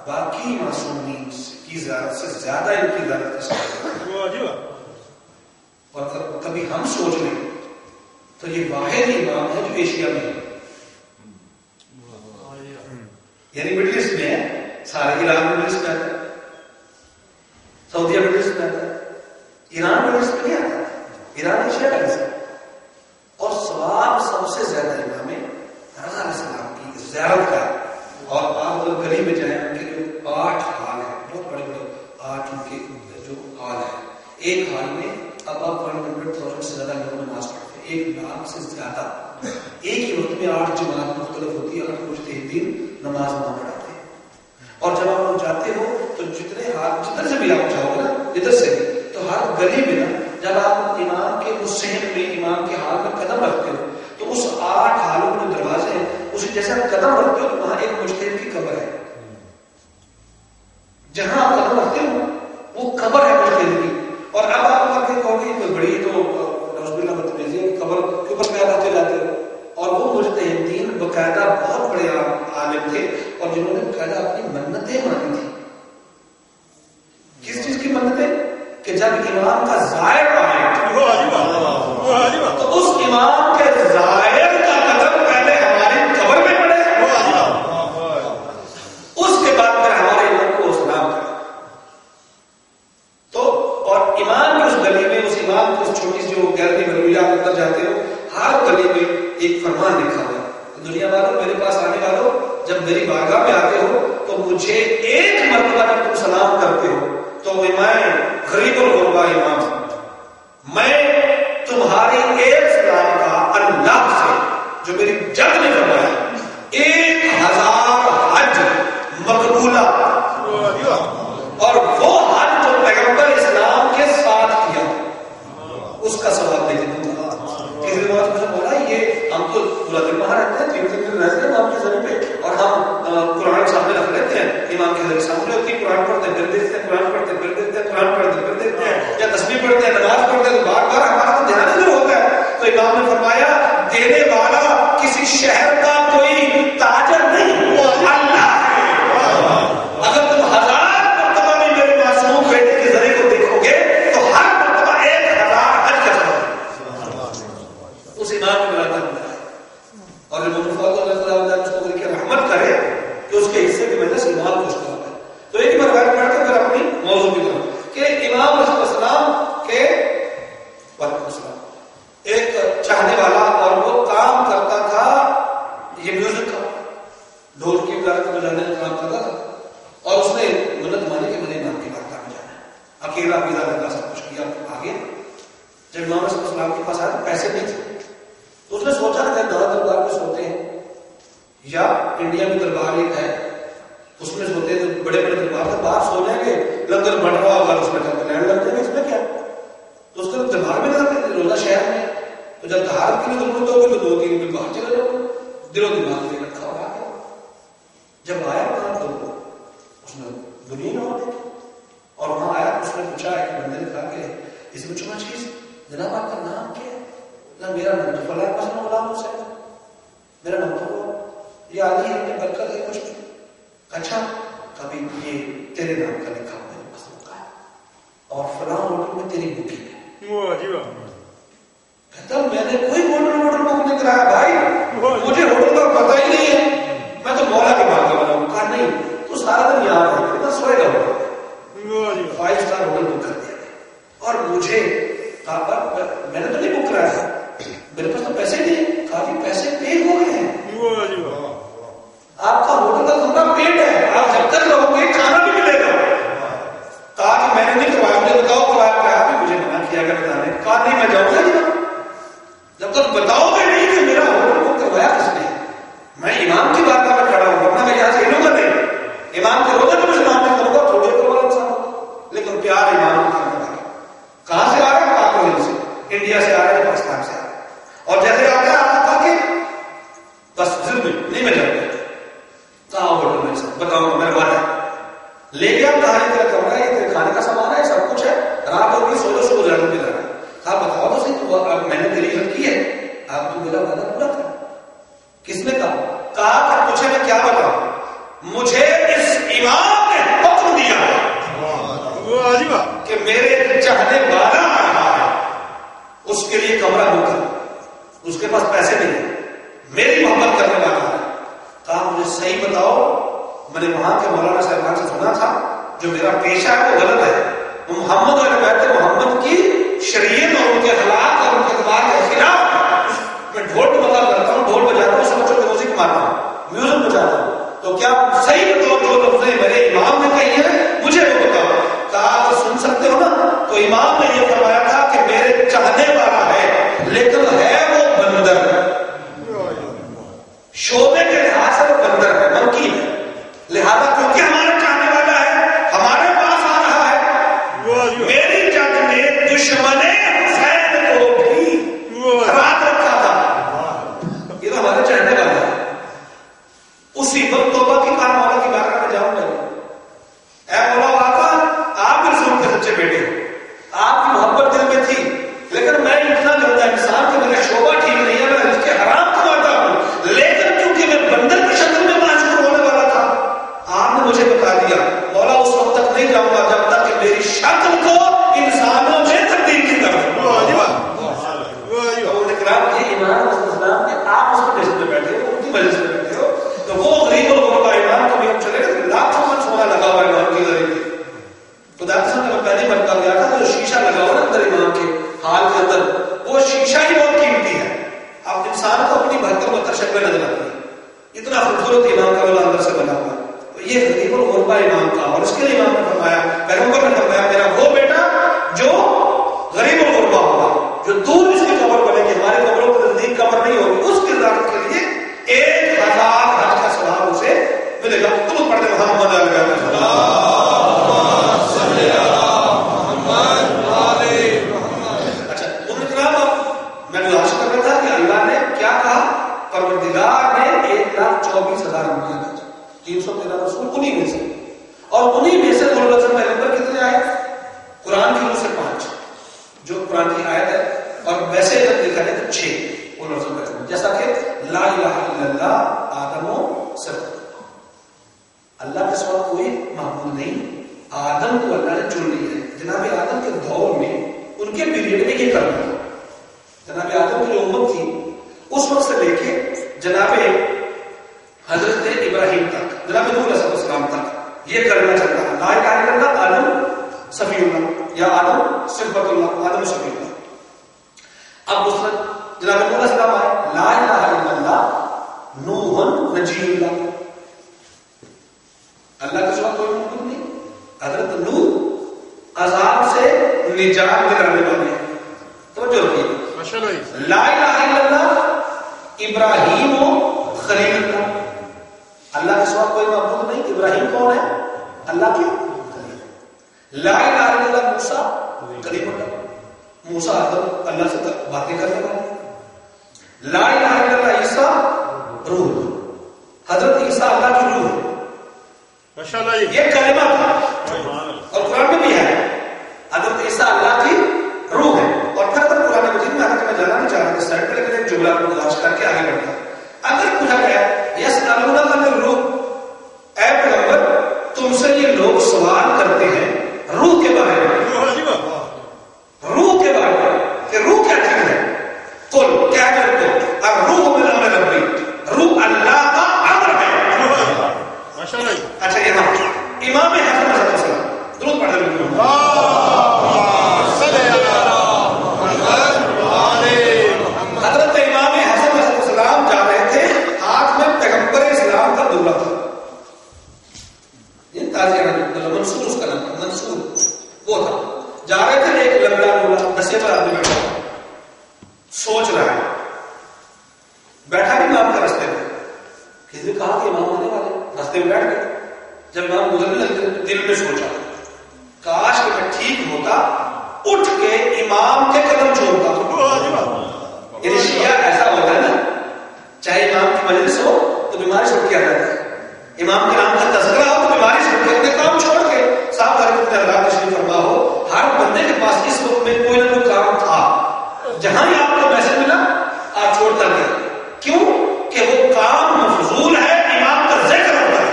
باقی معصومین کی زیادت سے زیادہ ان کی زیادت، اور کبھی ہم سوچ لیں تو یہ واحد امام ہے جو ایشیا میں ہے، یعنی مڈل ایسٹ میں ہے، سارے ایران مڈل ایسٹ میں آتا ہے، سعودیہ مڈل ایسٹ میں آتا ہے، ایران مڈل ایسٹ میں نہیں آتا، ایران ایشیا کا حصہ، اور ثواب سب سے زیادہ امام رضا علیہ السلام کی زیارت کا ہے۔ اور آپ اگر گلی میں جائیں، ان کے جو 8 ہال ہیں، بہت بڑے بڑے 8 ان کے جو ہال ہیں، ایک ہال میں اب آپ 100,000 سے زیادہ لوگ نماز پڑھتے ہیں، 1 لاکھ سے زیادہ، ایک ہی وقت میں 8 جماعت مختلف ہوتی ہے، 8 مجتہدین نماز نہ پڑھاتے ہیں۔ اور جب آپ لوگ جاتے ہو تو جدھر سے بھی آپ جاؤ گے نا، ادھر سے بھی، تو ہر گلی میں نا جب آپ امام کے اس صحن میں، امام کے حال میں قدم رکھتے ہو، تو اس 8 حالوں کے دروازے ہیں، اسے جیسے آپ قدم رکھتے ہو تو وہاں ایک مجتہد کی قبر ہے، جہاں آپ قدم رکھتے ہو وہ قبر ہے مجتہد کی۔ اور اب آپ کہو گے کوئی بڑی تو بدتمیزی ہے، قبر کے اوپر پیدا ہوتے جاتے ہو، اور وہ مجتہدین باقاعدہ بہت بڑے عالم تھے، اور جنہوں نے باقاعدہ اپنی منتیں مانی تھی۔ کس چیز کی منتیں؟ کہ جب امام کا زائر آئے تو اس امام کے زائر کا قدم پہلے ہماری قبر میں پڑے، اس کے بعد پھر ہمارے امام کو سلام کرے۔ تو اور امام کی اس گلی میں، اس امام کی اس چھوٹی سی جو گیلری میں آپ اندر جاتے ہو، ہر گلی میں ایک فرمان لکھا ہوا ہے، دنیا والوں میرے پاس آنے والوں جب میری بارگاہ میں آتے ہو تو مجھے ایک مرتبہ جب تم سلام کرتے ہو تو میں غریب الغربا امام، میں تمہاری ایک سلام کا اللہ سے جو میری جگ نے فرمایا 1000 حج مقبولہ، اور وہ حج جو پیغمبر اسلام کے ساتھ کیا اس کا ثواب دے دوں گا۔ کسی بات مجھے بولا یہ ہم تو پورا دن وہاں رہتے ہیں، 3 دن رہتے ہیں ہم کی زمین پہ، اور ہم قرآن سامنے رکھ لیتے ہیں، امام کے سامنے ہوتی ہے، قرآن پڑھتے ہیں پھر دیکھتے ہیں، قرآن پڑھتے ہیں پھر دیکھتے ہیں، قرآن پڑھتے ہیں پھر دیکھتے ہیں، یا تسبیح پڑھتے ہیں، نماز پڑھتے ہیں، تو بار بار ہمارا تو دھیان ادھر ہوتا ہے۔ تو امام نے فرمایا دینے والا کسی شہر کا کوئی تاجر نہیں، اللہ ہے۔ اگر تم 1000 مرتبہ بھی میرے معصوم بیٹے کے ذریعے کو دیکھو گے تو ہر مرتبہ 1000 حج کا ثواب اس امام نے بلاتا ہے۔ اور اللہ اس کو کہ رحمت کرے کہ اس کے حصے کی وجہ سے امام خوش کرتا ہے۔ تو ایک بار بیٹھ کر پھر اپنی موضوع کی طرف کہ امام علیہ السلام کے ایک چاہنے والا، اور وہ کام کرتا تھا یہ میوزک کا، ڈھول کی وغیرہ بجانے کا کام کرتا تھا، اور اس نے منت مانی کہ مجھے امام کی بارگاہ میں جانا ہے، اکیلا پیدا لگا سب کچھ کیا آگے۔ جب امام علیہ السلام کے پاس آیا پیسے نہیں تھے تو اس نے سوچا کہ دار دربار میں سوتے ہیں، یا انڈیا میں دربار ایک ہے اس میں سوتے ہیں، بڑے بڑے دربار سے باہر سو جائیں گے، لنگر بڑھ رہا ہوگا اس میں لینڈ لگ جائے گا، اس میں کیا؟ تو اس کے دربار میں نہ روزہ شہر میں، تو جب طہارت کی ضرورت ہوگی تو 2-3 دن باہر چلے جاؤ، دل و دماغ سے رکھا ہوا ہے۔ جب آیا وہاں تو اس نے دنیا میں دیکھی، اور وہاں آیا اس نے پوچھا، ایک بندے نے کہا کہ اس میں چنا چیز جناب آپ کا نام کیا ہے؟ میرا نام تو فلاں مثلا غلام حسین ہے، میرا نام تو یہ علی ہے، یہ برکت ہے، کچھ نہیں. اچھا کبھی یہ تیرے نام کا لکھا ہوا ہے مسلم کا ہے اور فلاں ہوٹل میں تیری بکنگ ہے. کہتا میں نے کوئی ہوٹل بک نہیں کرایا بھائی، مجھے ہوٹل کا پتہ ہی نہیں ہے، میں تو مولا کے بات کر رہا ہوں. کہا نہیں تو سارا دن یہاں رہے گا، سوئے گا، 5 اسٹار ہوٹل بک کر دیا اور مجھے کہا میں نے تو نہیں بک کرایا، میرے پاس تو پیسے نہیں، کافی پیسے پے ہو گئے ہیں، آپ کا ہوٹل کا کمرہ پیڈ ہے، آپ جب تک رہو گے کھانا بھی ملے گا. کہا کہ میں نے نہیں کروایا، مجھے بتاؤ کروایا کیا ہے؟ مجھے منع کیا گیا بتانے. کہا نہیں میں جاؤں گا نہیں، جب تک بتاؤ گے نہیں کہ میرا ہوٹل بک کروایا کس نے. میں امام کی بات میں کھڑا ہوں، ورنہ میں یہاں سے ہلوں گا نہیں. امام کرو گا تو میں امام نہیں کروں گا، تھوڑے کروا انسان، لیکن پیار امام کو کرنے والا. کہاں سے آ رہے ہیں؟ پاکستان سے، انڈیا سے آ رہے ہیں، پاکستان سے آ رہے ہیں. اور جیسے آتے ہیں آپ کہا کہ بس ضرور نہیں میں جاؤں گا. کہاں ہوٹل میں بتاؤں گا، میرا وعدہ ہے. لے گیا کہا یہ تیرا کمرہ ہے، یہ تیرے کھانے کا سامان ہے، سب کچھ ہے، رات ہوگی سو سو گزارنے بھی جانا. کہا بتاؤ تو صحیح، تو اب میں نے تیری عزت کی ہے، آپ تو میرا وعدہ پورا کرا. کس نے کہا؟ کہا کہ تجھے میں کیا بتاؤں، مجھے اس امام نے حکم دیا کہ میرے چاہنے والا آ رہا ہے، اس کے لیے کمرہ بک کر، اس کے پاس پیسے نہیں، میری محبت کرنے والا ہے. کہا مجھے صحیح بتاؤ، میں نے وہاں کے مولانا صاحبان سے سنا تھا جو میرا پیشہ ہے وہ غلط ہے، وہ محمد اور بیت محمد کی شریعت اور ان کے اخلاق اور ان کے اعتبار کے خلاف. میں ڈھول بجا کرتا ہوں، ڈھول بجاتا ہوں، سمجھو کہ میوزک مارتا ہوں، میوزک بجاتا ہوں. تو کیا صحیح بتاؤ جو لفظیں میرے امام نے کہی ہے مجھے وہ بتاؤ. کہا تو سن سکتے ہو نا. تو امام نے یہ فرمایا تھا کہ میرے چاہنے والا ہے لیکن ہے وہ بندر، شعبے کے لحاظ سے وہ بندر ہے، منکی ہے. لہذا کیونکہ ہمارے چاہنے والا ہے ہمارے پاس آ رہا ہے، میری جنگ نے دشمن حسین کو بھی رات رکھا تھا. یہ تو ہمارے چاہنے والا ہے. اسی وقت توبہ کی کام والا کی بارگاہ میں جاؤں گا، اے مولا آقا آپ بھی رسول کے سچے بیٹے ہو، آپ کی محبت دل میں تھی، لیکن میں اتنا گندا انسان کہ میرا شعبہ ٹھیک نہیں ہے، میں اس کے حرام کماتا ہوں، لیکن کیونکہ میں بندر کی شکل میں معاشر ہونے والا تھا آپ نے مجھے بتا دیا. مولا اس وقت تک نہیں جاؤں گا جب تک کہ میری شکل کو انسانوں میں تبدیل کی کر دوں. امام اسلام کے آپ اس مجلس میں بیٹھے ہو، ان کی مجلس میں بیٹھے ہو، تو وہ غریب الغربا امام کبھی ہم چلے گئے لاکھوں من سونا لگا ہوا ہے امام کی غریب. خدا قسم میں پہلی مرتبہ گیا تھا، جو شیشہ لگا ہوا نا اندر امام کے حال کے اندر، وہ شیشہ ہی بہت قیمتی ہے. اب انسان کو اپنی 72 شکلیں نظر آتی ہیں، اتنا خوبصورت امام کا والا اندر سے بنا ہوا ہے. تو یہ غریب الغربا امام کا، اور اس کے لیے امام نے فرمایا، پیغمبر نے فرمایا میرا وہ بیٹا جو غریب الغربا ہوگا، جو دور اس کی قبر بنے گی، ہمارے قبروں کے نزدیک قبر نہیں ہوگی، اس کی زیارت کے لیے 1000 حج کا ثواب اسے ملے گا. تم پڑھتے محمد علیہ اچھا میں گزارش کر رہا تھا کہ اللہ نے کیا کہا، پروردگار نے 1,24,000 انبیاء بھیجے، 313 رسول انہی میں سے، اور انہی میں سے پیغمبر کتنے آئے؟ قرآن کی روح سے 5 جو قرآن کی آیت ہے، اور ویسے جب دیکھا جائے تو 6 پیغمبر، جیسا کہ لا الہ الا اللہ آدم و صرف، اللہ کے سوا کوئی معبود نہیں. آدم کو اللہ نے چن لیا ہے. جناب آدم کے دور میں ان کے پیریڈ میں یہ کرنا تھا. جناب آدم کی جو امت تھی اس وقت سے لے کے جناب حضرت ابراہیم تک، جناب نوح علیہ السلام تک یہ کرنا چلتا ہے. لا الہ الا اللہ آدم صفی اللہ، یا آدم صفت اللہ، آدم صفی اللہ. اب اس وقت جناب نوح علیہ السلام آئے، لا الہ الا اللہ نوح نجی اللہ، اللہ کے سوا کوئی معبود نہیں. حضرت نوح عذاب سے نجات دلانے والے ہیں. توجہ رکھیے، لا الہ الا اللہ ابراہیم و خلیل اللہ، اللہ کے سوا کوئی معبود نہیں. ابراہیم کون ہے؟ اللہ کے خلیل. لا الہ الا اللہ موسیٰ کلیم اللہ، موسیٰ اللہ سے باتیں کرنے والے. لا الہ الا اللہ عیسیٰ روح، حضرت عیسیٰ اللہ کی روح ہے. یہ کلمہ تھا اور قرآن میں بھی ہے، حضرت عیسیٰ اللہ کی روح ہے. اور پھر رستے پر آدمی بیٹھا سوچ رہا ہے، بیٹھا بھی امام کے رستے میں، کسی نے کہا کہ امام آنے والے، رستے میں بیٹھ گئے، جب امام گزرنے لگے دل میں سوچا کاش کہ میں ٹھیک ہوتا اٹھ کے امام کے قدم چھوڑتا. یعنی شیعہ ایسا ہوتا ہے نا، چاہے امام کی مجلس ہو تو بیماری چھوڑ کے آ جاتا ہے، امام کے نام کا تذکرہ ہو تو بیماری چھوڑ کے اپنے کام چھوڑ کے صاحب حضرت اللہ تشریف فرما ہو. ہر بندے کے پاس اس وقت میں کوئی نہ کوئی کام تھا، جہاں ہی آپ کو میسج ملا آپ چھوڑ کر گئے. کیوں کہ وہ کام مفضول ہے، امام کا ذکر ہوتا ہے.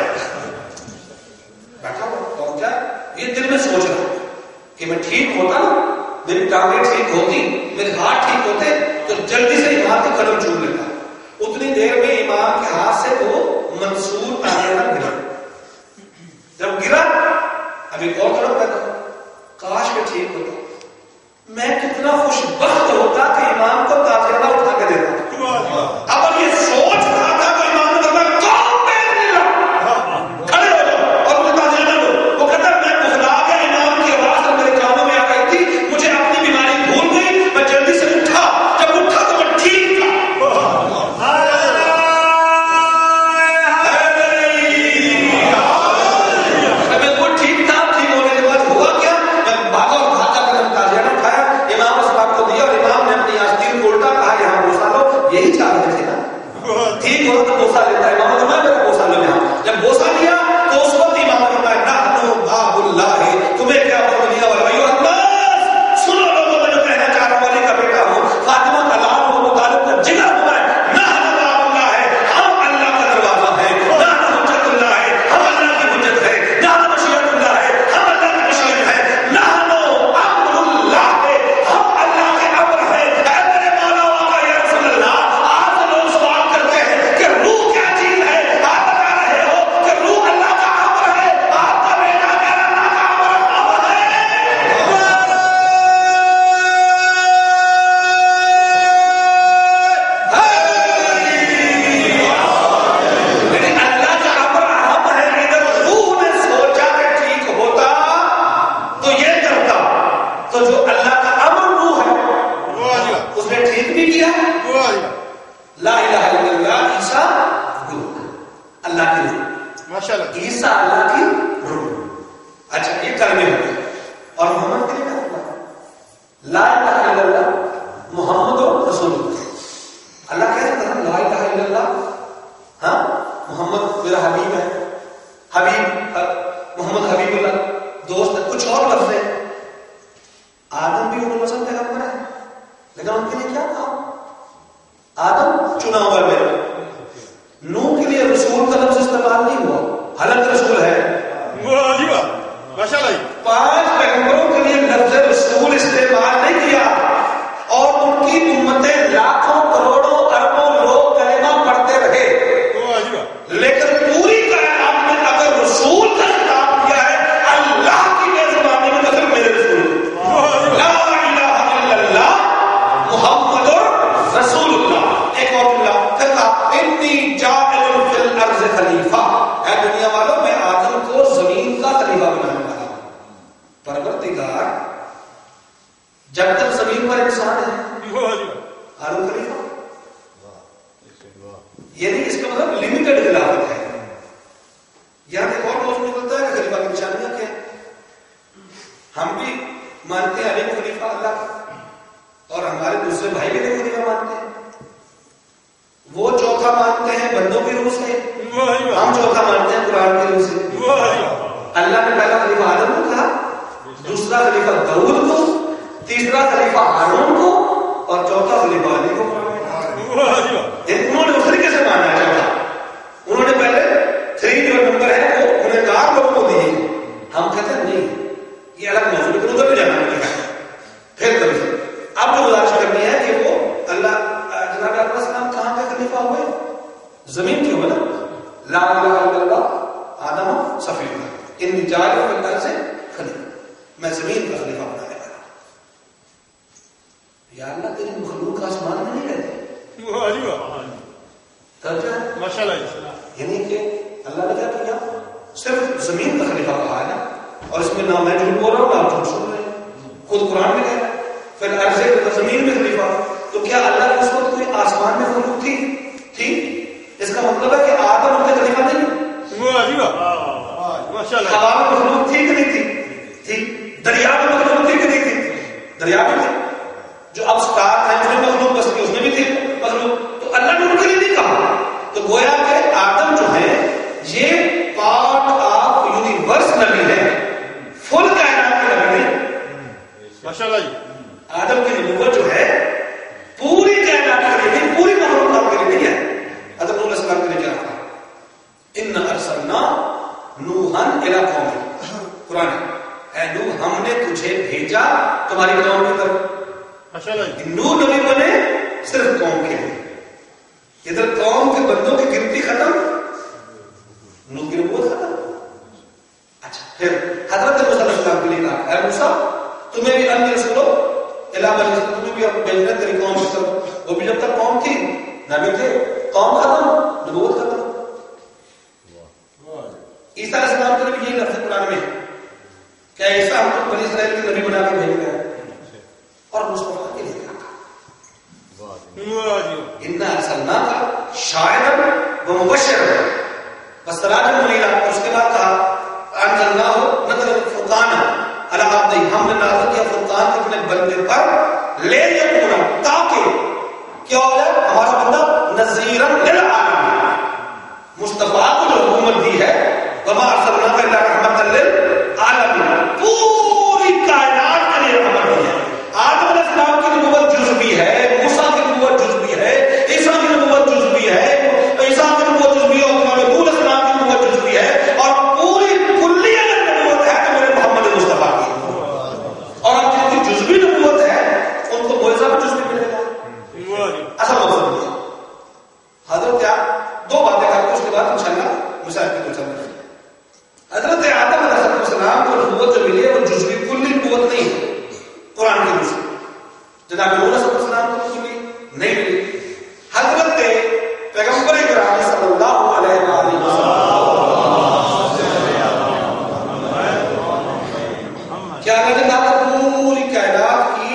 بیٹھا ہوا اور کیا یہ دل میں سوچ رہا کہ میں ٹھیک ہوتا نا، میری ٹانگیں ٹھیک ہوتی، میرے ہاتھ ٹھیک ہوتے تو جلدی سے امام کے قدم چھوڑ لیتا. اتنی دیر میں امام کے ہاتھ سے وہ منصور آگے گرا. جب گرا ابھی اور طرف پیدا، کاش میں ٹھیک ہوتا، میں کتنا خوش بخت ہوتا کہ امام کو تاجرہ اٹھا کے دیتا. اب یہ سوچ رہا تھا کہ امام نے کہا کام پہ نہیں رہا، کھڑے ہو جاؤ اور مجھے تاجرہ دو. وہ کہتا میں بخلا گیا، امام کی آواز تو میرے کاموں میں آ گئی تھی، مجھے اپنی بیماری بھول گئی، میں جلدی سے اٹھا. جب اٹھا تو میں ٹھیک تھا. یہی چاہ رہے تھے نا، ٹھیک ہو تو بوسا لیتا ہے. امام نے میرا بوسا لو یہاں. جب بوسا لیا تو اس وقت امام نے کہا نحنو باب اللہ، تمہیں کیا حکم دیا؟ والایو الناس، سنو لوگوں، میں جو کہنا چاہ رہا ہوں، علی کا بیٹا ہوں، فاطمہ کا لال ہوں، مطالب کا جگر ہوں، نحنو باب اللہ ہے، ہم اللہ کا دروازہ ہے، نحنو حجت اللہ ہے، ہم اللہ کی حجت ہے، نحنو مشیت اللہ ہے، ہم اللہ کی مشیت ہے، نحنو امر اللہ ہے، ہم اللہ کے امر ہے. میرے مولا آقا یا رسول اللہ، عیسیٰ اللہ کی روح. اچھا یہ کلمے ہوتے ہیں. اور محمد کے لیے کیا لا الہ الا اللہ محمد رسول اللہ. اللہ کہتے ہیں لا الہ الا اللہ، ہاں محمد میرا حبیب ہے، حبیب محمد حبیب اللہ دوست ہے. کچھ اور لفظ ہیں، آدم بھی ان وسلم پیغمبر ہے، لیکن ان کے لیے کیا تھا؟ آدم چنا ہوا میرا. نوح کے لیے رسول کا لفظ استعمال نہیں ہوا، حالت رسول ہے. 5 پیغمبروں کے لیے لفظ رسول استعمال نہیں کیا، اور ان کی امتیں لاکھوں کروڑوں اربوں لوگ کلمہ پڑھتے رہے، لیکن پوری کائنات میں اگر رسول کا خطاب کیا ہے اللہ کی میزبانی میں، تو میرے رسول لا الہ الا اللہ محمد رسول اللہ. ایک اور اللہ پھر کہا انی جاعل فی الارض خلیفہ، اے دنیا والوں میں آدم کو زمین کا خلیفہ بنانے والا ہوں. پروردگار جب تک زمین پر انسان ہے آدم خلیفہ، یعنی اس کا مطلب لمیٹڈ خلافت ہے. یہاں ایک اور موضوع نکلتا ہے کہ خلیفہ کی نشانیاں کیا ہیں. ہم بھی مانتے ہیں علی کو خلیفہ اللہ کا، اور ہمارے دوسرے بھائی بھی خلیفہ مانتے ہیں. وہ چوتھا مانتے ہیں بندوں کی روح سے، ہم چوتھا مانتے ہیں قرآن کی روح سے. اللہ نے پہلا خلیفہ آدم کو کہا، دوسرا خلیفہ داؤد کو، تیسرا خلیفہ ہارون کو، اور چوتھا خلیفہ علی کو. انہوں نے اس طریقے سے مانا ہے چوتھا. انہوں نے پہلے 3 جو نمبر ہے وہ انہیں 4 لوگوں کو دیے. ہم کہتے ہیں نہیں یہ الگ موضوع، لیکن ادھر بھی جانا ہے. پھر کبھی اب جو گزارش کرنی ہے کہ وہ اللہ جناب علیہ السلام کہاں کے خلیفہ ہوئے؟ زمین کے ہوئے نا. لا الہ الا اللہ آدم صفی اللہ ان جاعل فی الارض خلیفہ، میں زمین کا خلیفہ بنانے والا ہوں. یا اللہ تیری مخلوق آسمان میں نہیں رہتی. یعنی کہ اللہ نے کیا کیا؟ صرف زمین کا خلیفہ کہا ہے نا، اور اس میں نہ میں جھوٹ بول رہا ہوں نہ آپ جھوٹ سن رہے ہیں. خود قرآن میں کہہ رہا ہے پھر عرض زمین میں خلیفہ. تو کیا اللہ کے اس وقت کوئی آسمان میں مخلوق تھی؟ اس کا مطلب ہے کہ آدم ان کے خلیفہ نہیں. ہوا میں مخلوق تھی کہ نہیں تھی؟ دریا میں مخلوق تھی کہ نہیں تھی؟ دریا میں تھی. جو اب اسٹار ہے اس میں مخلوق بس تھی، اس میں بھی تھی مخلوق. تو اللہ نے ان کے لیے نہیں کہا. تو گویا کہ آدم جو ہے یہ پارٹ آف یونیورس نبی ہے، فل کائنات کے نبی نہیں. ماشاءاللہ جی. آدم کی نبوت جو ہے پوری کائنات کے لیے نہیں، پوری مخلوقات کے لیے نہیں ہے. حضرت نوح علیہ السلام کے لیے کیا تھا؟ ان ارسلنا نوحا الی قومہ. قرآن اے نوح ہم نے تجھے بھیجا تمہاری قوم کی طرف. ماشاءاللہ جی. نوح نبی بنے صرف قوم کے لیے. ادھر قوم کے بندوں کی گنتی ختم، نوح کی نبوت ختم. اچھا پھر حضرت موسیٰ علیہ السلام کے لیے کہا اے موسیٰ تمہیں بھی ان رسولو الی بنی اسرائیل، تمہیں بھی بھیجنا تیری قوم کی طرف. وہ بھی جب تک قوم تھی نبی تھے، قوم ختم نبوت ختم. عیسیٰ علیہ السلام کے لیے بھی یہی لفظ قرآن میں ہے کہ عیسیٰ ہم کو بنی اسرائیل کے نبی بنا کے بھیج رہے ہیں اور مصطفیٰ کے لیے کہا انا ارسلناک شاہدا ومبشرا وسراجا منیرا. اس کے بعد کہا انزلناہ نزل الفرقان علی عبدہ، ہم نے نازل کیا فرقان اپنے بندے پر لے یکونا تاکہ کیا ہو جائے ہمارا بندہ نذیرا للعالمین. مصطفیٰ کو جو حکومت دی ہے وما ارسلناک الا رحمۃ للعالمین، پوری کائنات کے لیے رحمت دی ہے. آدم علیہ السلام کی نبوت جزوی ہے، موسیٰ کی نبوت جزوی ہے، عیسیٰ کی نبوت جزوی ہے، عیسیٰ کی نبوت جزوی ہے اور نوح علیہ السلام کی نبوت جزوی ہے. اور پوری کلی اگر نبوت ہے تو میرے محمد مصطفیٰ کی. اور اب جن کی جزوی نبوت ہے ان کو معجزہ بھی جزوی ملے گا. اصل مقصد یہ حضرت دو باتیں کر کے اس کے بعد انشاءاللہ مسائل کی تو چل رہی ہے. حضرت آدم علیہ السلام کو نبوت جو ملی ہے وہ جزوی کلی نبوت نہیں ہے قرآن کے روح سے. جناب نوح علیہ السلام کو ملی نہیں ملی. حضرت پیغمبر اکرام صلی اللہ علیہ وآلہ وسلم کیا نے کہا پوری کائنات کی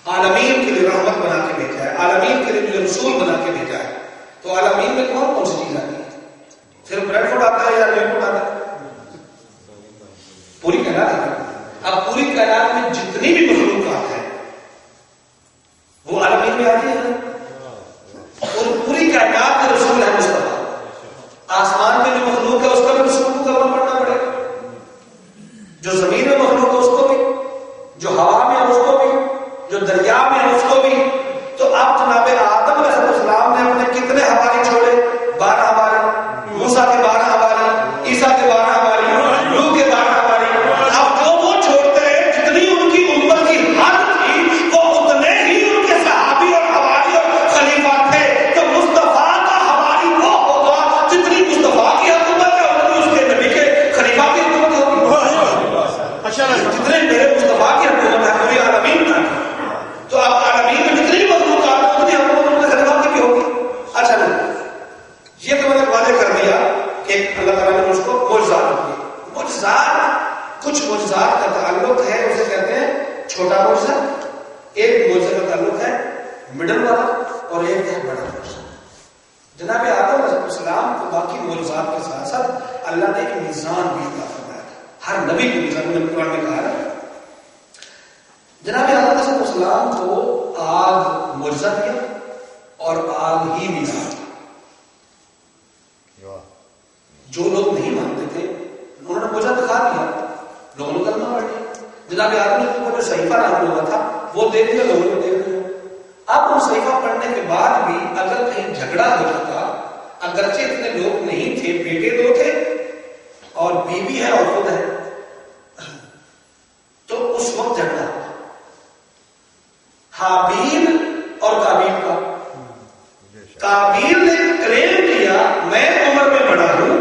عالمین کے لیے رحمت بنا کے بھیجا ہے، عالمین کے لیے رسول بنا کے بھیجا ہے. تو عالمین میں کون کون سی چیز آتی ہے؟ صرف بریڈ فوڈ آتا ہے یا ریڈ فوڈ آتا ہے؟ پوری کائنات ہے. اب پوری کائنات میں جتنی بھی مخلوقات ہیں وہ عالمین میں آتی ہے. اور پوری کائنات کے رسول ہے مصطفیٰ. آسمان میں جو مخلوق ہے اس کا بھی رسول کو کلمہ پڑھنا پڑے گا. جو زمین میں مخلوق ہے اس کو بھی، جو ہوا میں ہے اس کو بھی، جو دریا میں ہے اس کو بھی. تو اب جناب آدم علیہ السلام نے اپنے کتنے حوالے چھوڑے؟ 12 حوالے. موسیٰ کے 12 حوالے، عیسیٰ کے 12 حوالے، نوح کے 12 حوالے. اب جو وہ چھوڑتے ہیں جتنی ان کی امت کی حد تھی وہ اتنے ہی ان کے صحابی اور حواری اور خلیفہ تھے. تو مصطفیٰ کا حواری وہ ہوگا جتنی مصطفیٰ کی حکومت ہے اتنی اس کے نبی کے خلیفہ کی حکومت ہوگی. جتنے میرے مصطفیٰ کی حکومت ہے پوری عالمین کا. تو اب عالمین میں جتنی مخلوقات ہیں اتنی حکومت ان کے خلیفہ کی بھی ہوگی. اچھا یہ تو میں نے واضح کر دیا کہ اللہ تعالیٰ نے اس کو معجزات دیے. معجزات، کچھ معجزات کا تعلق ہے اسے کہتے ہیں چھوٹا معجزہ، ایک معجزے کا تعلق ہے مڈل والا اور ایک ہے بڑا معجزہ. جناب آدم علیہ السلام کو باقی معجزات کے ساتھ ساتھ اللہ نے ایک میزان بھی عطا فرمایا تھا. ہر نبی کی میزان میں قرآن میں کہا ہے. جناب آدم علیہ السلام کو آگ معجزہ دیا اور آگ ہی میزان. جو لوگ نہیں مانتے تھے انہوں نے معجزہ دکھا دیا، لوگوں نے کلمہ پڑھ لیا. جناب آدم نے جو صحیفہ نام ہوا تھا وہ دے دیا، لوگوں نے دیکھ لیا. اب ان صحیفہ پڑھنے کے بعد بھی اگر کہیں جھگڑا ہو جاتا، اگرچہ اتنے لوگ نہیں تھے، بیٹے 2 تھے اور بیوی ہے اور خود ہے، تو اس وقت جھگڑا حابیل اور قابیل کا. قابیل نے کلیم کیا میں عمر میں بڑا ہوں،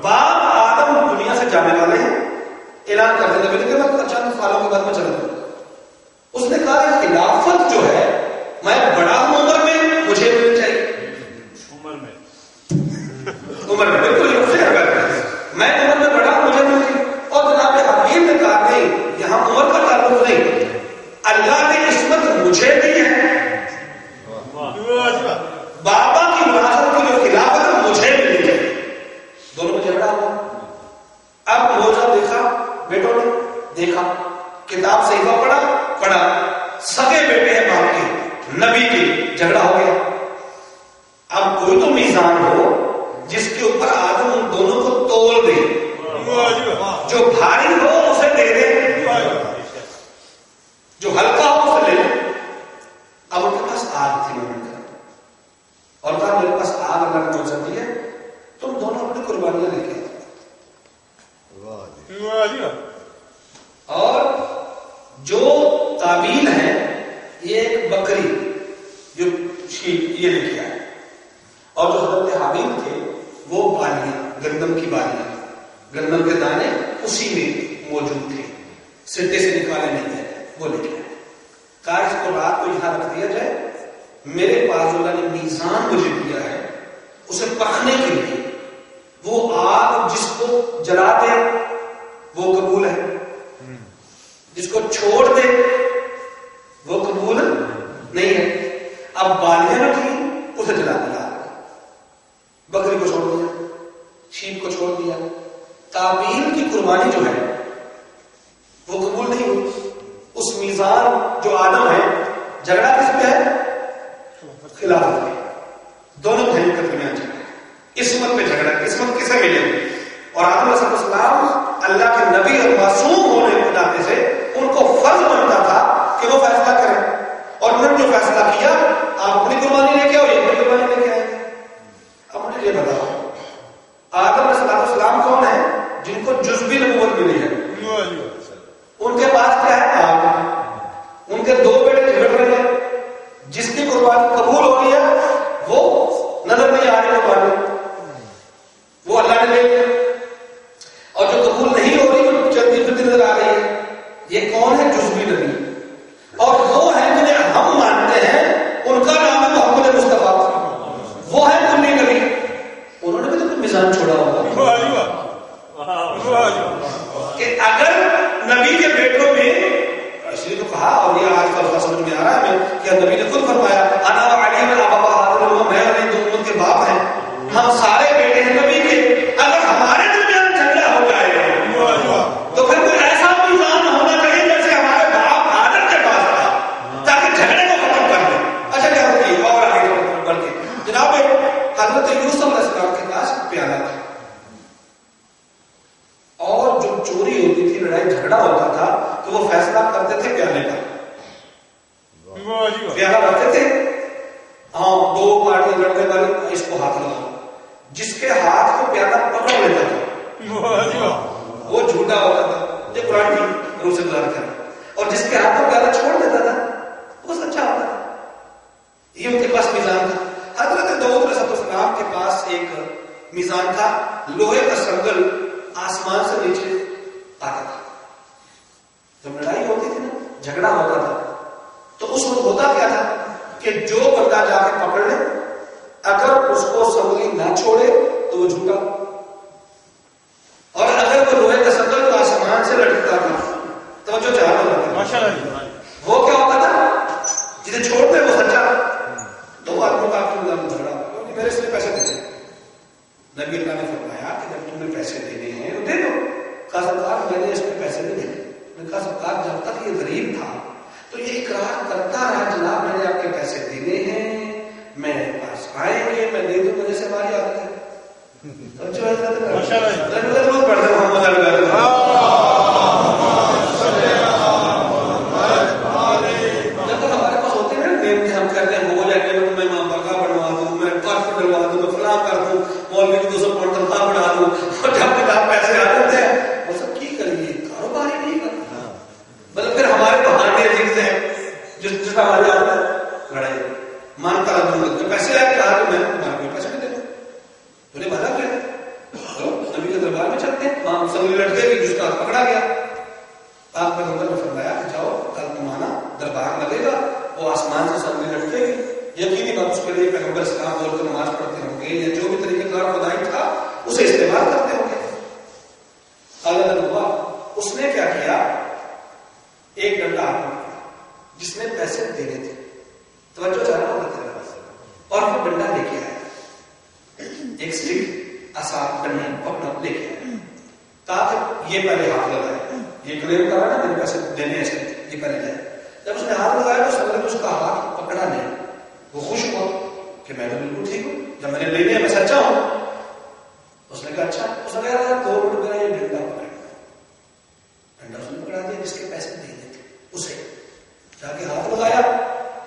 باپ آدم دنیا سے جانے والے ہیں، اعلان کر دیں نبی کہ میں چند سالوں کے بعد میں چلا جاؤں. اس نے کہا خلافت جو ہے میں بڑا ہوں عمر میں، مجھے ملنی چاہیے. عمر میں بالکل میں عمر میں بڑا ہوں، مجھے ملنی. اور جناب حبیب نے کہا نہیں، یہاں عمر کا تعلق نہیں، اللہ نے عصمت مجھے دی ہے، بابا کی وراثت کی جو خلافت مجھے ملی ہے، دونوں میں جھگڑا ہوا. اب روزہ دیکھا بیٹوں نے، دیکھا کتاب صحیفہ پڑھا، سگے بیٹے ہیں باپ کے، نبی کے، جھگڑا ہو گیا. اب کوئی تو میزان ہو جس کے اوپر آدم ان دونوں کو تول دے، جو بھاری ہو اسے دے دے، جو ہلکا ہو اسے لے لے. اب ان کے پاس آگ تھی اور کہا میرے پاس آگ اللہ نے موجود دی ہے، تم دونوں اپنی قربانیاں لے کے اور جو قابیل ہے یہ ایک بکری جو یہ لے کے آئے، اور جو حضرت حابیل تھے وہ بالیاں، گندم کی بالیاں، گندم کے دانے اسی میں موجود تھے، سٹے سے نکالے نہیں گئے، وہ لے کے آئے. کہا اس کو رات کو یہاں رکھ دیا جائے، میرے پاس اللہ نے میزان مجھے دیا ہے اسے پکنے کے لیے، وہ آگ جس کو جلا دے وہ قبول ہے، جس کو چھوڑ دے وہ قبول نہیں ہے. اب بالیاں نہ تھی اسے جلا دیا، بکری کو چھوڑ دیا، شیپ کو چھوڑ دیا. قابیل کی قربانی جو ہے وہ قبول نہیں ہوئی. اس میزان جو آدم ہے، جھگڑا کس پہ ہے؟ خلافت پہ. دونوں بھائی کے درمیان جھگڑا، عصمت پہ جھگڑا. عصمت کسے ملے؟ اور آدم علیہ السلام اللہ کے نبی اور معصوم ہونے کے ناطے سے ان کو فرض بنتا تھا کہ وہ فیصلہ کریں، اور انہوں نے جو فیصلہ کیا آپ اپنی قربانی لے کے آؤ، یہ اپنی قربانی لے کے آئے. اب مجھے یہ بتاؤ آدم علیہ السلام کون ہے جن کو جزوی نبوت ملی ہے؟ ان کے پاس کیا ہے؟ آگ. ان کے دو بیٹے جھگڑ رہے ہیں، جس کی قربانی قبول ہو رہی ہے وہ نظر نہیں آ رہی قربانی، وہ اللہ نے لے لیا، اور جو قبول نہیں ہو رہی وہ جلدی پھرتی نظر آ رہی ہے. یہ کون ہے؟ جزوی نبی. اور وہ ہیں جنہیں ہم مانتے ہیں، ان کا نام ہے محمد مصطفیٰ، وہ ہے کلی نبی. انہوں نے بھی تو میزان چھوڑا ہوگا کہ اگر نبی کے بیٹوں میں، اس لیے تو کہا، اور یہ آج کا سمجھ میں آ رہا ہے ہمیں کہ نبی نے خود فرمایا انا علی بن ابا بکر، میں علی دونوں کے باپ ہیں، ہم سارے بیٹے ہیں نبی کے. اگر ہمارے درمیان جھگڑا ہو جائے تو پھر کوئی ایسا میزان ہونا چاہیے جیسے ہمارے باپ آدم کے پاس تھا، تاکہ جھگڑے کو ختم کر دیں. اچھا کیا ہوتی ہے اور آگے بڑھ کے جناب حضرت یوسف علیہ السلام کے پاس پیالہ تھا، اور جو چوری ہوتی تھی، لڑائی جھگڑا ہوتا تھا تو وہ فیصلہ کرتے تھے پیالے کا. پیالہ رکھتے تھے، ہاں دو پارٹی لڑنے والی، اس کو ہاتھ لگاؤ، جس کے ہاتھ کو پیالہ پکڑ لیتا تھا وہ جھوٹا ہوتا تھا، یہ قرآن کی روح سے گزار کر، اور جس کے ہاتھ کو پیالہ چھوڑ دیتا تھا وہ سچا ہوتا تھا. یہ ان کے پاس میزان تھا. حضرت داؤد علیہ السلام کے پاس ایک میزان تھا، لوہے کا سنگل آسمان سے نیچے آتا تھا. جب لڑائی ہوتی تھی نا، جھگڑا ہوتا تھا، تو اس وقت ہوتا کیا تھا کہ جو بندہ جا کے پکڑ لے، اگر اس کو سنگلی نہ چھوڑے تو وہ جھوٹا، اور اگر وہ لوہے کا سنگل تو آسمان سے لٹکتا تھا تو جو چاہ وہ کیا ہوتا تھا؟ جسے چھوڑتے وہ سچا. دو آدمیوں کا آپ کی جھگڑا، میرے سے پیسے دے. نبی اللہ نے فرمایا کہ جب تمہیں پیسے دینے ہیں تو دے دو. کہا سرکار میں نے اس میں پیسے نہیں دینے. میں کہا سرکار جب تک یہ غریب تھا تو یہ اقرار کرتا رہا جناب میں نے آپ کے پیسے دینے ہیں، میرے پاس آئیں گے میں دے دوں، مجھے سے ہماری عادت ہے. ضرور پڑھتے محمد جب تک ہمارے پاس ہوتے ہیں نیم کے ہم کہتے ہیں ہو جائے گا، میں ماں برقع بنوا دوں، میں کارپٹ ڈلوا دوں، میں فلاں کر دوں، مولوی کو 200 پاؤنڈ تنخواہ بڑھا دوں. اور جب تک آپ پیسے آ جاتے ہیں وہ سب کی کریے، کاروبار ہی نہیں کرنا. مطلب پھر ہمارے بہانے عزیز ہیں جس کا ہماری عادت ہے لڑائی. مانتا رہا دوں پیسے آئے، کہا کہ میں تمہارے کوئی پیسے نہیں دے دوں، انہیں بھلا کیا. نبی کے دربار میں چلتے ہیں، وہاں سنگلی لٹکے گی، جس کا ہاتھ پکڑا گیا. آپ نے فرمایا کہ جاؤ کل تمہارا دربار لگے گا، وہ آسمان سے سنگلی لٹکے گی. یقینی بات اس کے لیے پیغمبر اسلام بول کر نماز پڑھتے ہوں گے، یا جو بھی طریقہ کار خدائی تھا اسے استعمال کرتے ہوں گے. اللہ ہوا اس نے کیا کیا، ایک ڈنڈا ہاتھ میں، پیسے دینے تھے. توجہ چاہنا ہوتا ہے. اور وہ ڈنڈا لے کے آیا, ایک اسٹک آسان ڈنڈا پکڑا لے کے آیا تاکہ یہ پہلے ہاتھ لگائے. یہ کلیم کرا نا میرے پیسے دینے ایسے, یہ پہلے جائے. جب اس نے ہاتھ لگایا تو سب نے اس کا ہاتھ پکڑا نہیں. وہ خوش ہوا کہ میں تو بالکل ٹھیک ہوں, جب میں نے لینے میں سچا ہوں. اس نے کہا اچھا, اس نے کہا 2 منٹ میرا یہ ڈنڈا پکڑا. ڈنڈا اس نے پکڑا دیا جس کے پیسے دینے تھے اسے, جا کے ہاتھ لگایا.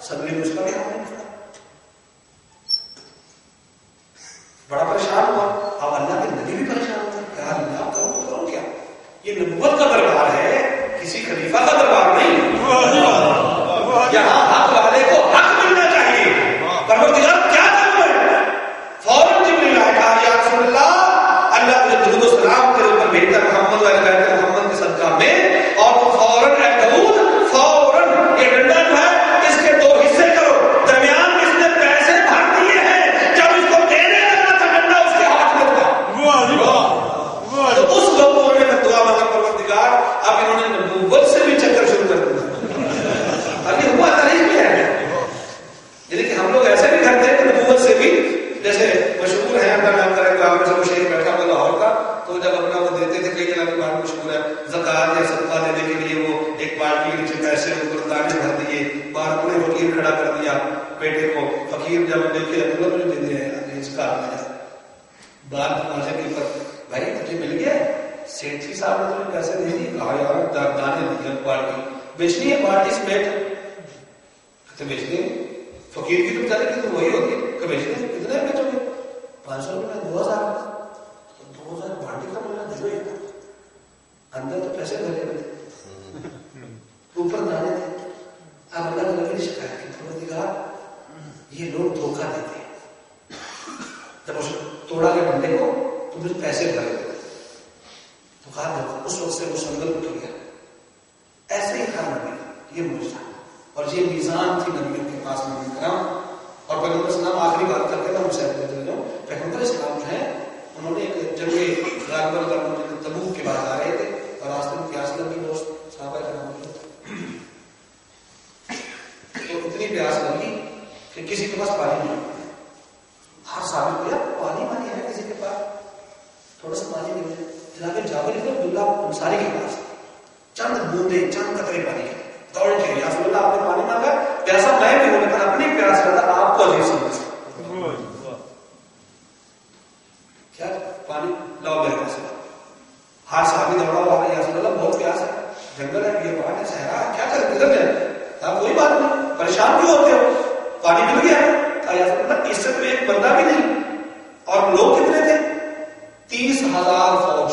سب نے اس کا بھی ہاتھ نہیں پکڑا. بڑا پریشان ہوا. اب اللہ کے نبی بھی پریشان ہوا, کیا اللہ کروں کیا؟ یہ نبوت کا دربار ہے, کسی خلیفہ کا دربار نہیں. یہاں حق والے کو حق ملنا چاہیے. پروردگار کیا کروں میں؟ فوراً جبریل آیا, کہا یا رسول اللہ, اللہ نے درود و سلام کے اوپر بھیجا محمد و آل محمد کے صدقہ میں, اور تو فوراً اے داؤد فوراً یہ ڈنڈا جو ہے اس کے 2 حصے کرو. درمیان میں اس نے پیسے بھر دیے ہیں, جب اس کو دینے لگا تھا ڈنڈا اس کے ہاتھ میں تھا. تو اس لوگوں نے دعا مانگا پروردگار اب انہوں نے نبوت سے بھی چکر شروع کر دیا. اب یہ ہوا تاریخ میں ہے, یعنی کہ ہم لوگ ایسے بھی کرتے ہیں کہ نبوت سے بھی, جیسے مشہور ہے اپنا نام کرے گا میں سب شیخ بیٹھا ہوا لاہور کا, تو جب اپنا وہ دیتے تھے کئی جگہ کی بات مشہور ہے, زکات یا صدقہ دینے کے لیے وہ ایک بالٹی کے نیچے پیسے اوپر دانے بھر دیے, باہر پورے فقیر کھڑا کر دیا بیٹے کو. فقیر جب دیکھے اللہ مجھے دے دے اس کا باہر دروازے کے اوپر, بھائی تجھے مل گیا سیٹھی صاحب نے تمہیں پیسے دے دیے. کہا یار دانے دیے بالٹی بیچنی ہے, بالٹی سمیت کہتے بیچ دیں. فقیر کی تو بچارے کی تو وہی ہوتی ہے کہ بیچ دیں. کتنے بیچو گے؟ 500 روپئے, 2000. 2000 بالٹی کا ملنا دے دو. اندر تو پیسے بھرے ہوئے تھے, اوپر دانے تھے. اب اللہ تعالیٰ نے شکایت کی, پروردگار یہ لوگ دھوکہ دیتے ہیں. جب اس توڑا گیا ڈنڈے کو تو مجھے پیسے بھرے ہوئے تھے. تو کہا اس وقت سے وہ سنگل اٹھ گیا. ایسے ہی تھا نبی, یہ معجزہ اور یہ میزان تھی نبیوں کے پاس. نبی کرام اور پیغمبر اسلام آخری بات کر کے میں مجھے بتا دوں, پیغمبر اسلام جو ہے انہوں نے ایک جنگ غالباً تبوک کے بعد آ رہے تھے اور راستے میں پیاس لگی. دوست صحابہ کرام تو اتنی پیاس لگی کہ کسی کے پاس پانی نہیں. ہر صحابی کو یار پانی ہے کسی کے پاس, تھوڑا سا پانی مل جائے. جناب جابر بن عبداللہ انصاری کے پاس چند بوندے, چند قطرے پانی کے دوڑ کے یا رسول اللہ آپ نے پانی مانگا, پیاسا میں بھی ہوں لیکن اپنی پیاس زیادہ آپ کو عجیب سمجھ. کیا پانی لاؤ میرے پاس. ہر صحابی دوڑا ہوا یا رسول اللہ بہت پیاس ہے, جنگل ہے, یہ پانی ہے, صحرا ہے, کیا کریں کدھر جائیں؟ آپ کوئی بات نہیں, پریشان کیوں ہوتے ہو؟ پانی مل گیا. یا رسول اللہ اس سے تو ایک بندہ بھی نہیں. اور لوگ کتنے تھے؟ 30,000 فوج.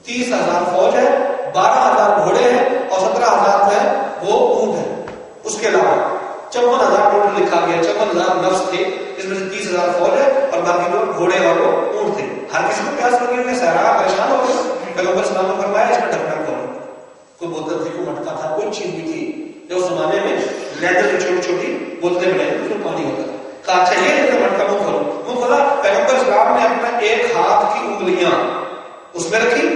30,000 فوج ہے, 12,000 گھوڑے ہیں اور 17,000 جو ہے وہ اونٹ ہے. اس کے علاوہ 54,000 ٹوٹل لکھا گیا. 54,000 نفس تھے, اس میں سے 30,000 فوج ہے اور باقی لوگ گھوڑے اور وہ اونٹ تھے. ہر کسی کو پیاس لگی ہوئی ہے, صحرا پریشان ہو گئے. پیغمبر اسلام نے فرمایا اس کا ڈھکنا کھولو. کوئی بوتل تھی, کوئی مٹکا تھا, کوئی چیز بھی تھی. جو اس زمانے میں لیدر کی چھوٹی چھوٹی بوتلیں بنائی اس میں پانی ہوتا تھا. کہا اچھا یہ مٹکا منہ کھولو. منہ کھولا, پیغمبر اسلام نے اپنا ایک ہاتھ کی انگلیاں اس میں رکھی,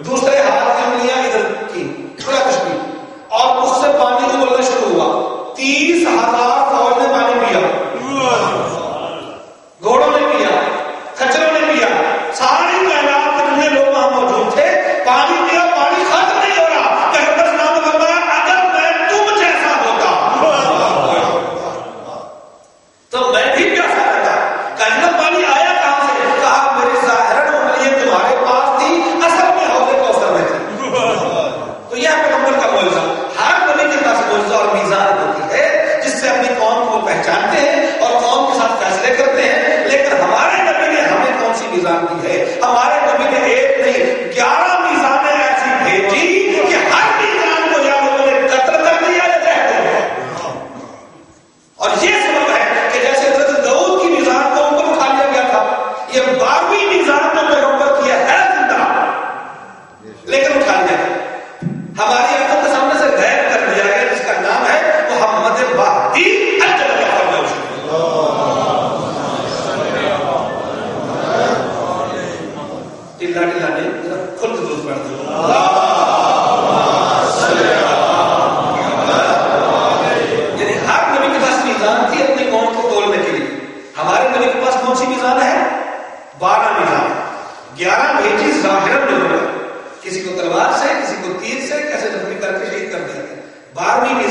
دوسرے ہاتھ کی انگلیاں ادھر کی, تھوڑا کشمی, اور اس سے پانی کو بولنا شروع ہوا. 30,000 فوج نے پانی پیا, گھوڑوں نے پیا, کچروں نے پیا, ساری کائنات کے جتنے لوگ وہاں موجود تھے پانی پیا. پانی ختم نہیں ہو رہا. پیغمبر اسلام نے فرمایا اگر میں تم جیسا ہوتا تو میں بھی پیاسا رہتا. کہنا پانی آیا کہاں سے؟ کہا میری ظاہراً انگلیاں تمہارے پاس تھی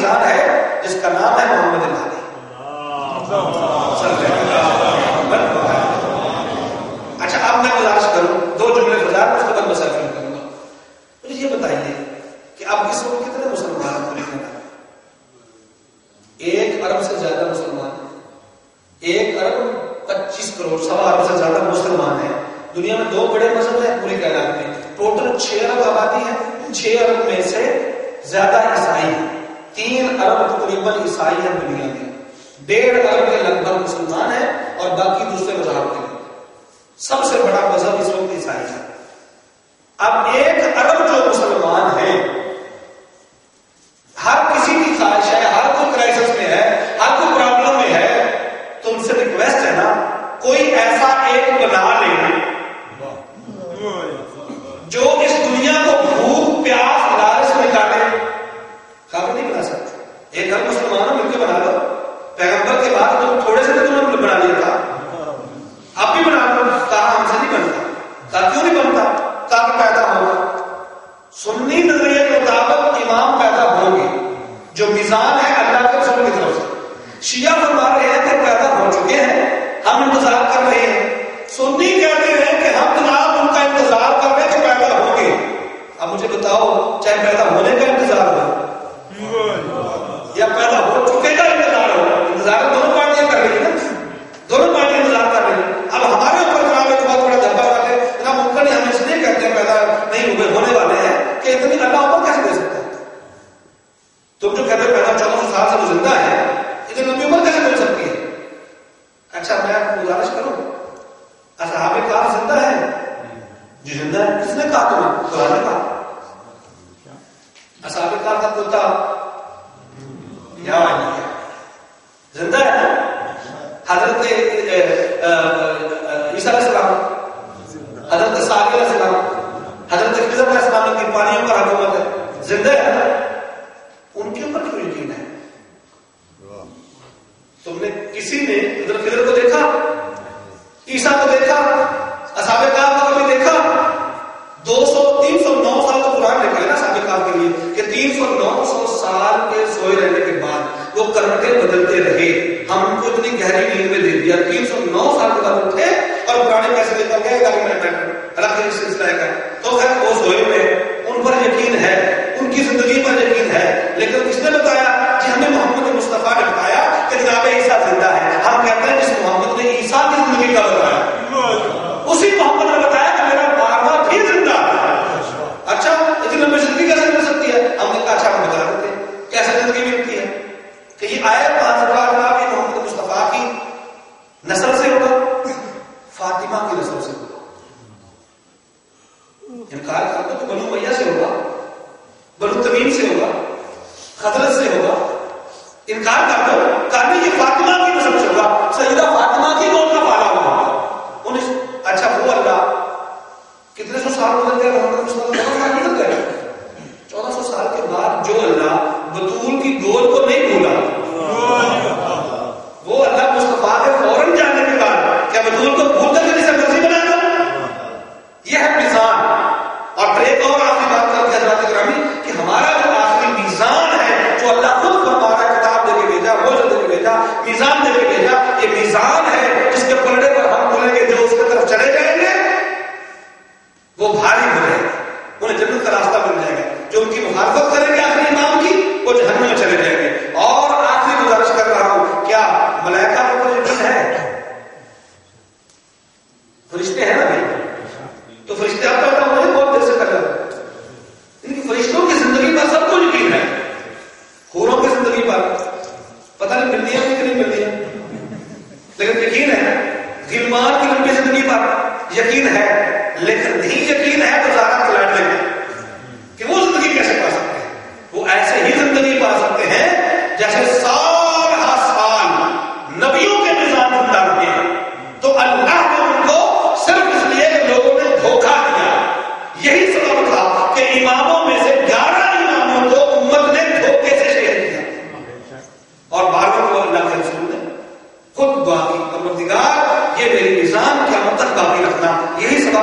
میزان ہے جس کا نام ہے محمد العلی. اچھا اب میں گزارش کروں 2 جملے گزار اس کے بعد مسئلہ شروع کروں گا. مجھے یہ بتائیے کہ اب اس وقت کتنے مسلمان ہیں پوری دنیا میں؟ 1 ارب سے زیادہ مسلمان ہیں. 1 ارب 25 کروڑ 1.25 ارب سے زیادہ مسلمان ہیں. دنیا میں 2 بڑے مذہب ہیں پوری کائنات میں. ٹوٹل 6 ارب آبادی ہے. 6 ارب میں سے زیادہ عیسائی ہیں. 3 ارب تقریباً عیسائی ہیں دنیا میں. 1.5 ارب کے لگ بھگ مسلمان ہیں اور باقی دوسرے مذہب کے لوگ. سب سے بڑا مذہب اس وقت عیسائی ہے. اب 1 ارب جو مسلمان ہیں ہر کسی کی خواہش ہے, ہر کوئی کرائسس میں ہے, ہر کوئی پرابلم میں ہے, تو ان سے ریکویسٹ ہے نا کوئی ایسا ایک بنا لے جو اس دنیا کو بھوک پیاس لالچ سے نکالے. کافی نہیں بنا سکتے. 1 ارب مسلمانوں مل کے بنا لو. پیغمبر کے بعد تو تھوڑے سے تم نے بنا لیا تھا, اب بھی بنا لو. کہا ہم سے نہیں بنتا. کہا کیوں نہیں بنتا؟ کہا کہ پیدا ہوگا. سنی نظریے کے مطابق امام پیدا ہوں گے جو میزان ہے اللہ کے رسول کی طرف سے. شیعہ فرما رہے ہیں کہ پیدا ہو چکے ہیں, ہم انتظار کر رہے ہیں. سنی کہتے ہیں کہ ہم جناب ان کا انتظار کر رہے ہیں کہ پیدا ہوں گے. اب مجھے بتاؤ چاہے پیدا ہونے کا انتظار ہو یا پیدا ہو چکے کا انتظار ہو, انتظار دونوں پارٹیاں کر رہی ہیں نا. دونوں پارٹیاں انتظار کر رہی ہیں. اب ہمارے اوپر جناب ایک بہت بڑا دھبا رکھ ہے جناب ممکن ہم اس لیے کہتے ہیں پیدا نہیں ہوئے ہونے والے ہیں کہ اتنی اللہ اوپر کیسے دے سکتا ہے. تم جو کہتے ہیں پیدا 1400 سال سے وہ زندہ ہے, اتنی لمبی عمر کیسے مل سکتی ہے؟ اچھا میں آپ کو گزارش کروں, اصحاب کہف زندہ ہے؟ جی زندہ ہے. کس نے کہا تمہیں؟ قرآن نے کہا. اصحاب کہف کا کتا یا زندہ ہے نا. حضرت عیسیٰ علیہ السلام, حضرت صالح علیہ السلام, حضرت خضر علیہ السلام کی پانیوں پر حکومت ہے, زندہ ہے نا. ان کے اوپر کیوں یقین ہے؟ تم نے کسی نے حضرت خضر کو دیکھا, عیسیٰ کو دیکھا, اصحاب کہف کو کبھی دیکھا؟ 309 سال تو قرآن لکھا ہے نا اصحاب کہف کے لیے کہ 309 سال کے سوئے رہنے کے بعد وہ کروٹیں بدلتے رہے. ہم ان کو اتنی گہری نیند میں دے دیا, 309 سال کے بعد اٹھے اور پرانے پیسے نکل گئے. رکھ سلسلہ کا تو خیر وہ سوئے ہوئے, ان پر یقین ہے, ان کی زندگی پر یقین ہے. لیکن کس نے بتایا؟ جی ہمیں محمد مصطفیٰ نے بتایا کہ جناب عیسیٰ زندہ ہے. ہم کہتے ہیں جس محمد نے عیسیٰ کی زندگی کا بتایا, اسی محمد نے بتایا کہ میرا بارواں بھی زندہ ہے. اچھا اتنی لمبی زندگی کیسے مل سکتی ہے؟ ہم نے کہا اچھا ہم بتا دیتے ہیں کیسے زندگی ملتی ہے. کہ یہ آئے 5 بار بھی محمد مصطفیٰ کی نسل سے ہوگا, فاطمہ کی نسل سے ہوگا. انکار کر دو تو بنو امیہ سے ہوگا, بنو تمیم سے ہوگا, خزرج سے ہوگا. انکار کر دو, کہا یہ فاطمہ کی نسل سے ہوگا, سیدہ فاطمہ کی کون کا پالا ہوگا. اچھا وہ اللہ کتنے سو سال گزر گئے, محمد مصطفیٰ 1400 سال گزر گئے. 1400 سال کے بعد جو اللہ بطول کی گود کو نہیں بھولا, وہ اللہ مصطفیٰ کے فوراً جانے کے بعد کیا بطول کو بھول کر جسے مرضی بنا دو؟ یہ ہے میزان. اور ایک اور آخری بات کر کے حضرات گرامی کہ ہمارا جو آخری میزان ہے جو اللہ خود فرما رہا ہے, کتاب دے کے بھیجا, روزہ دے کے بھیجا, میزان دے کے بھیجا, یہ میزان ہے جس کے پلڑے پر ہم بولیں گے جو اس کی طرف چلے جائیں گے وہ بھاری ہو جائے گا, انہیں جنت کا راستہ مل جائے گا. جو ان کی مخالفت کریں گے آخری امام کی وہ جہنم میں چلے جائیں گے. اور آخری گزارش کر رہا ہوں, کیا ملائکہ کو کوئی یقین ہے؟ فرشتے ہیں نا بھائی, تو فرشتے آپ کا مجھے بہت دیر سے کر رہے ہیں. ان کی فرشتوں کی زندگی پر سب کو یقین ہے, حوروں کی زندگی پر پتہ نہیں ملتی ہے کہ نہیں ملتی ہے, لیکن یقین ہے. غلمان کی لمبی زندگی پر یقین ہے, لیکن نہیں یقین ہے تو زیادہ پلاٹ لیں گے کہ وہ زندگی کیسے پا سکتے ہیں. وہ ایسے ہی زندگی پا سکتے ہیں جیسے سال ہر سال نبیوں کے نظام زندہ رہے ہیں. تو اللہ نے ان کو صرف اس لیے کہ لوگوں نے دھوکہ دیا, یہی سبب تھا کہ اماموں میں سے 11 اماموں کو امت نے دھوکے سے شہید کیا, اور 12 کو اللہ کے رسول نے خود دعا کی, پروردگار یہ میری میزان قیامت تک باقی رکھنا. یہی سبب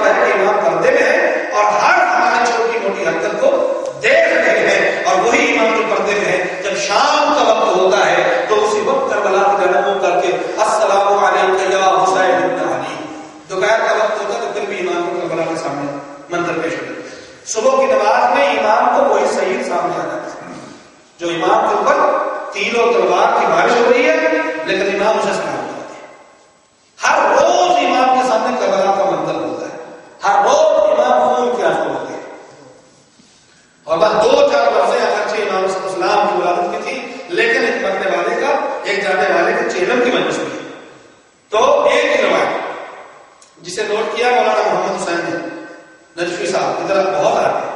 تیر و تلوار کی بارش ہو رہی ہے لیکن امام اسے سلام کرتے ہیں. ہر روز امام کے سامنے کربلا کا منظر ہوتا ہے. ہر روز امام خون کے آنسو ہوتے ہیں. اور بس 2-4 برسیں اگرچہ امام صلی اللہ علیہ وسلم کی ولادت کی تھی لیکن ایک مرنے والے کا ایک جانے والے کے چہلم کی وجہ سے ہوئی. تو ایک ہی روایت جسے نوٹ کیا مولانا محمد حسین نے نجفی صاحب ادھر بہت آتے ہیں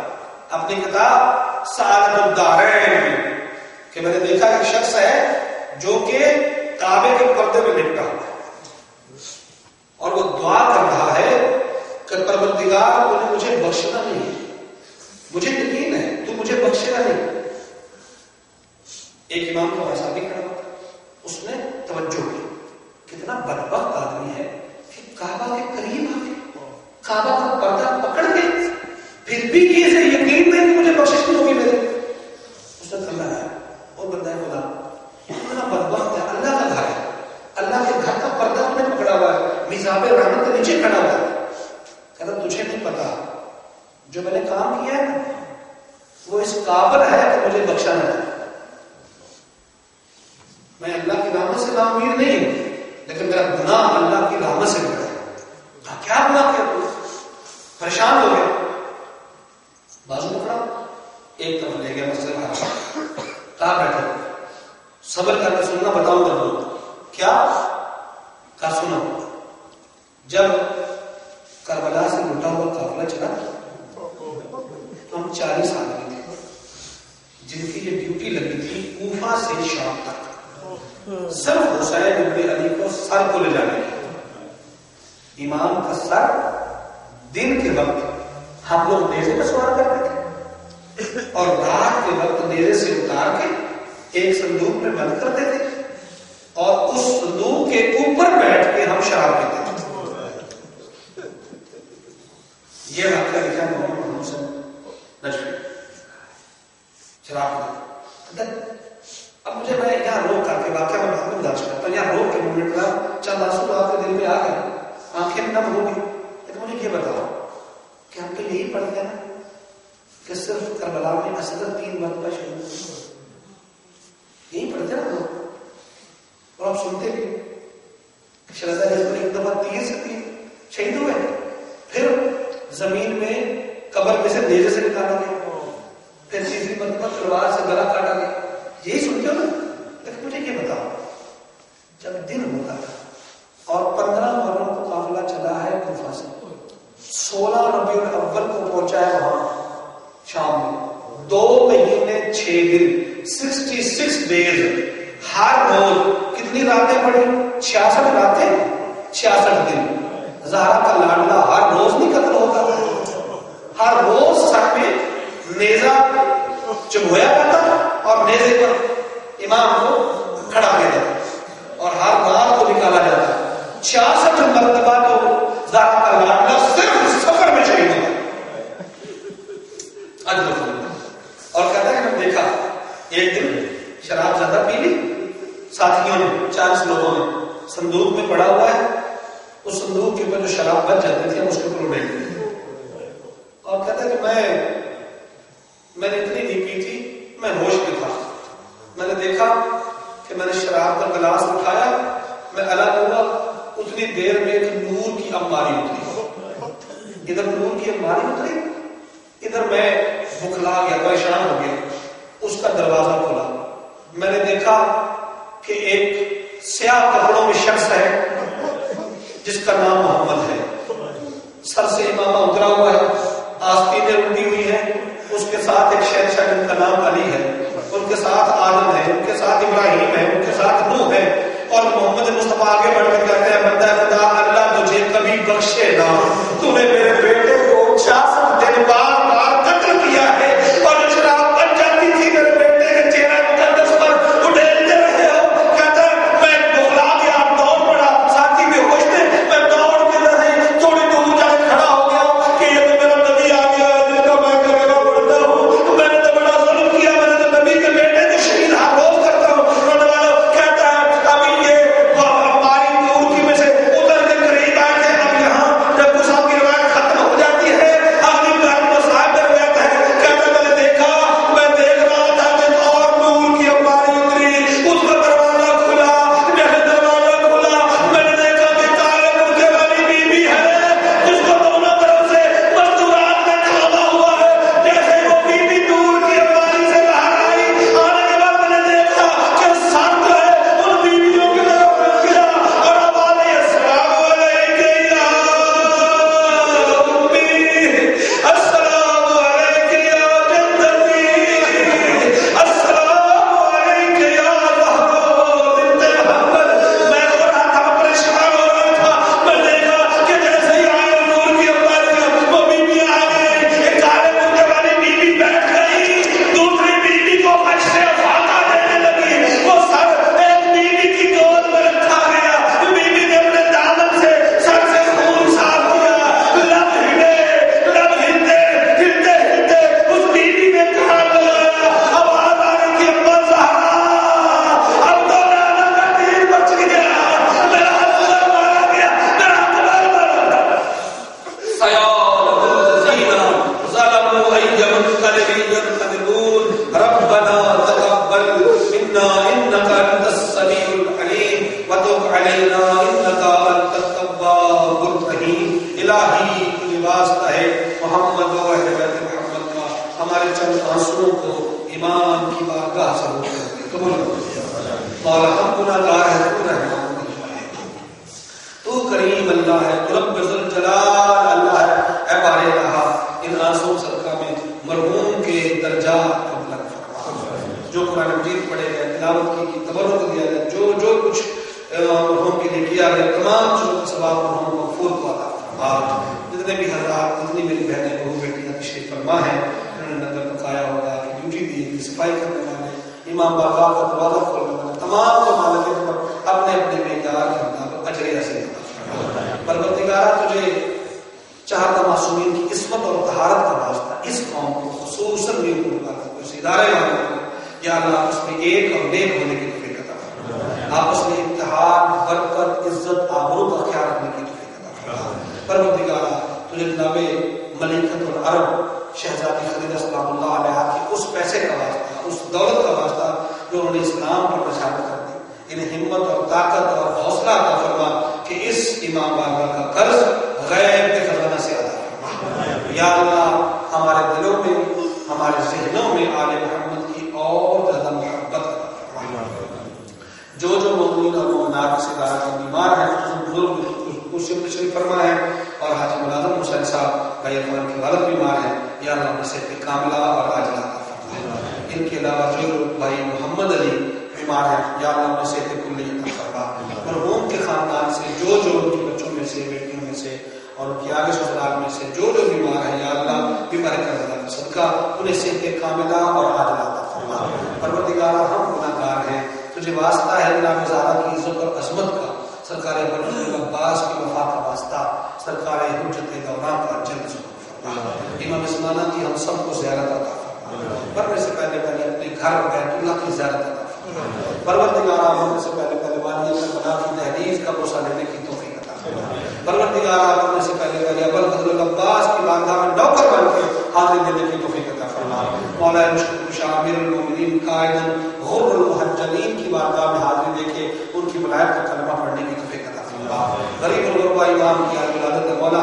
اپنی کتاب سعادت الدارین میں کہ میں نے دیکھا ایک شخص ہے جو کہ کعبے کے پردے میں لپٹا ہوا ہے اور وہ دعا کر رہا ہے کہ پروردگار تو نے مجھے بخشنا نہیں ہے, مجھے یقین ہے تو مجھے بخشنا نہیں. ایک امام کا ایسا بھی کھڑا ہوا تھا, اس نے توجہ کی کتنا بدبخت آدمی ہے کہ کعبہ کے قریب آ کے کعبہ کا پردہ پکڑ کے پھر بھی اسے یقین نہیں کہ مجھے بخشش نہیں ہوگی میرے. اس نے کہا ہے اور بندہ خدا اتنا بدبخت ہے, اللہ کا گھر ہے, اللہ کے گھر کا پردہ اس نے پکڑا ہوا ہے, میزاب رحمت کے نیچے کھڑا ہوا ہے. کہتا تجھے نہیں پتا جو میں نے کام کیا ہے وہ اس قابل ہے کہ مجھے بخشا نہ جائے. میں اللہ کی رحمت سے ناامید نہیں ہوں لیکن میرا گناہ اللہ کی رحمت سے بڑا ہے. کیا گناہ کیا تو پریشان ہو گیا, بازو پکڑا ایک طرف لے گیا مسجد حرام, کہاں بیٹھے صبر کر کے سننا بتاؤں گا کیا کہا سنو. جب کربلا سے لٹا ہوا قافلہ چلا تو ہم 40 آدمی تھے جن کی یہ ڈیوٹی لگی تھی کوفہ سے شام تک صرف حسین ابن علی کو سر کو لے جانے کی. امام کا سر دن کے وقت ہم لوگ نیزے پہ سوار کرتے تھے اور رات کے وقت نیزے سے اتار کے ایک صندوق میں بند کرتے تھے اور اس صندوق کے اوپر بیٹھ کے ہم شراب پیتے تھے. یہ واقعہ لکھا محمد حسین نجفی شراب. اب مجھے میں یہاں روک کر کے واقعہ میں بہت انداز کرتا ہوں, یہاں روک کے منٹ کا چند آنسو آپ کے دل میں آ گئے, آنکھیں نم ہو گئی. لیکن مجھے یہ بتاؤ کہ ہم تو یہی پڑھتے ہیں کہ صرف کربلا میں اصغر 3 مرتبہ شہید ہوئے, یہی پڑھتے ہیں نا لوگ. اور آپ سنتے بھی شہزادہ علی ایک دفعہ 3 سے 3 شہید ہوئے, پھر زمین میں قبر میں سے نیزے سے نکالا گیا, پھر تیسری مرتبہ تلوار سے گلا کاٹا گیا. یہی سنتے ہو نا. لیکن مجھے یہ بتاؤ جب دن ہوتا تھا اور 15 محرم کو قافلہ چلا ہے کوفہ سے, 16 ربیع الاول کو پہنچا ہے وہاں شام میں, 2 مہینے 6 دن 66 ڈیز, ہر روز کتنی راتیں پڑی 66 راتیں 66 دن. زہرا کا لاڈلا ہر روز نہیں قتل ہوتا تھا, ہر روز سر میں نیزہ چبھویا کرتا اور نیزے پر امام کو کھڑا کیا جاتا اور ہر رات کو نکالا جاتا. 66 مرتبہ تو زہرا کا لاڈلا صرف سفر میں شہید ہوا. اور کہتا ہے کہ میں دیکھا ایک دن شراب زیادہ پی لی ساتھیوں نے, 40 لوگوں نے, صندوق میں پڑا ہوا ہے, اس صندوق کے اوپر جو شراب بچ جاتی تھی ہم اس کے اوپر اڑے گئے. اور کہتا ہے کہ میں نے اتنی نہیں پی تھی, میں ہوش میں تھا, میں نے دیکھا کہ میں نے شراب کا گلاس اٹھایا, میں الگ ہوا, اتنی دیر میں ایک نور کی اماری اتری, ادھر نور کی اماری اتری, ادھر میں بکھلا گیا, پریشان ہو گیا. اس کا دروازہ کھولا, میں نے دیکھا کہ ایک سیاہ کپڑوں میں شخص ہے جس کا نام محمد ہے, سر سے امامہ اترا ہوا ہے, آستینیں الٹی ہوئی ہیں, اس کے ساتھ ایک شہنشاہ جن کا نام علی ہے, ان کے ساتھ آدم ہے, ان کے ساتھ ابراہیم ہے, ان کے ساتھ نوح ہے. اور محمد مصطفیٰ آگے بڑھ کر کہتے ہیں بندہ خدا اللہ تجھے کبھی بخشے نہ, تو نے میرے بیٹے کو 66 دن بار بار قتل کیا ہے اور شراب بن جاتی تھی میرے بیٹے کے چہرے مقدس پر اٹھیلتے رہے ہو. کہتا ہے میں بغلا گیا, دوڑ پڑا, ساتھی بھی ہوش تھے, میں دوڑ کے رہے تھوڑی دور جا کے کھڑا ہو گیا کہ یہ تو میرا نبی آ گیا جن کا میں کلمہ پڑھتا ہوں, میں نے تو بڑا ظلم کیا, میں نے تو نبی کے بیٹے کو شہید ہر روز کرتا ہوں. کہتا ہے ابھی یہ ہماری نور کی میں سے مولا ہم گناہگار ہیں، تو رحمان اللہ ہے، تو کریم اللہ ہے، تو رب ذل جلال اللہ ہے۔ اے بارے رہا ان آنسوں صدقہ میں مرحوم کے درجات کو بلند فرما، جو قرآن مجید پڑھے گئے، تلاوت کی تبرک دیا گیا، جو کچھ مرحوم کے لیے کیا گیا، تمام چیزوں کا ثواب مرحوم مغفور کو عطا فرما۔ جتنے بھی حضرات، جتنی میری بہنیں بہو بیٹیاں تشریف فرما ہیں، انہوں نے نظر پکایا ہوگا کہ ڈیوٹی دی گئی، صفائی کرنے والے، امام بارگاہ کا دروازہ کھولنے والے، تمام کو مالک پر اپنے اپنے معیار کے مطابق اجر حاصل فرما۔ پروردگارہ تجھے چاہتا معصومین کی عصمت اور طہارت کا واسطہ اس قوم کو خصوصاً اس ادارے والوں کو یا اللہ آپس میں ایک اور نیک ہونے کی توفیق عطا فرما، آپس میں اتحاد، برکت، عزت، آبرو کا خیال رکھنے کی توفیق عطا فرما۔ پروردگارہ تجھے جناب ملکۃ العرب شہزادی خدیجہ سلام اللہ علیہا کی اس پیسے کا واسطہ، اس دولت کا واسطہ جو انہوں نے اسلام پر نشان کر دی، انہیں ہمت اور طاقت اور حوصلہ عطا فرما کہ اس امام بارگاہ کا قرض غیب کے خزانہ سے ادا فرما۔ یا اللہ ہمارے دلوں میں، ہمارے ذہنوں میں آل محمد کی اور زیادہ محبت عطا فرما۔ جو مومنین اور مومنات اس ادارہ کا بیمار ہیں، بزرگ کرسی پر شریف فرما ہے، اور حاجی ملازم حسین صاحب بھائی فرم کی والد بیمار ہیں، یا اللہ ان سے کاملہ اور عاجلہ عطا فرما۔ ان کے علاوہ جو بھائی محمد علی بیمار ہیں، یا اللہ ان سے کلی عطا فرما۔ مرحوم کے خاندان سے جو ان کے بچوں میں سے، بیٹیوں میں سے اور ان کی آگے سسرال میں سے جو بیمار ہیں، یا اللہ بیماری کا نظر صدقہ انہیں صحت کاملہ اور عاجلہ عطا فرما۔ پروردگارہ ہم گناہگار ہیں، تجھے واسطہ ہے جناب زہرا کی عزت اور عظمت کا، سرکار ابن عباس کی وفا کا واسطہ، سرکار حجت دوران کا جلد فرما۔ امام زمانہ کی ہم سب کو زیارت عطا فرما، مرنے سے پہلے اپنے گھر بیت اللہ کی زیارت عطا فرما۔ پروردگارہ مرنے سے پہلے وادی کربلا کی تحریر کا بوسہ لینے کی توفیق عطا فرما۔ پروردگارہ مرنے سے پہلے ابو الفضل عباس کی بارگاہ میں نوکر بن کے حاضری دینے کی توفیق عطا فرما۔ مولا مشکل شامر المومنین قائداً غر المحجلین کی بارگاہ میں حاضری دے کے ان کی ولایت کا کلمہ پڑھنے کی توفیق عطا فرما۔ غریب الغربا امام کی ولادت مولا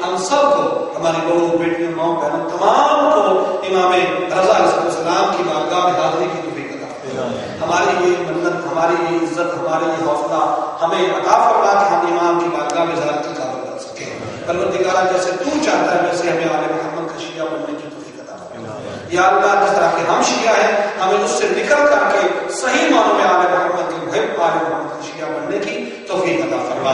ہم سب کو، ہماری بہو بیٹیوں، ماؤں بہنوں تمام کو امام رضا علیہ السلام کی بارگاہ میں حاضری کی توفیق عطا فرما۔ ہماری یہ منت، ہماری یہ عزت، ہماری یہ حوصلہ ہمیں عطا فرما کہ ہم امام کی بارگاہ میں زیارت کی قابل بن سکیں۔ پروردگارہ جیسے تو چاہتا ہے ویسے ہمیں آل محمد کا شیعہ بننے کی توفیق عطا فرما۔ یا اللہ جس طرح کہ ہم شیعہ ہیں، ہمیں اس سے نکل کر کے صحیح معنوں میں آل محمد کے محب آل محمد کا شیعہ بننے کی توفیق عطا فرما۔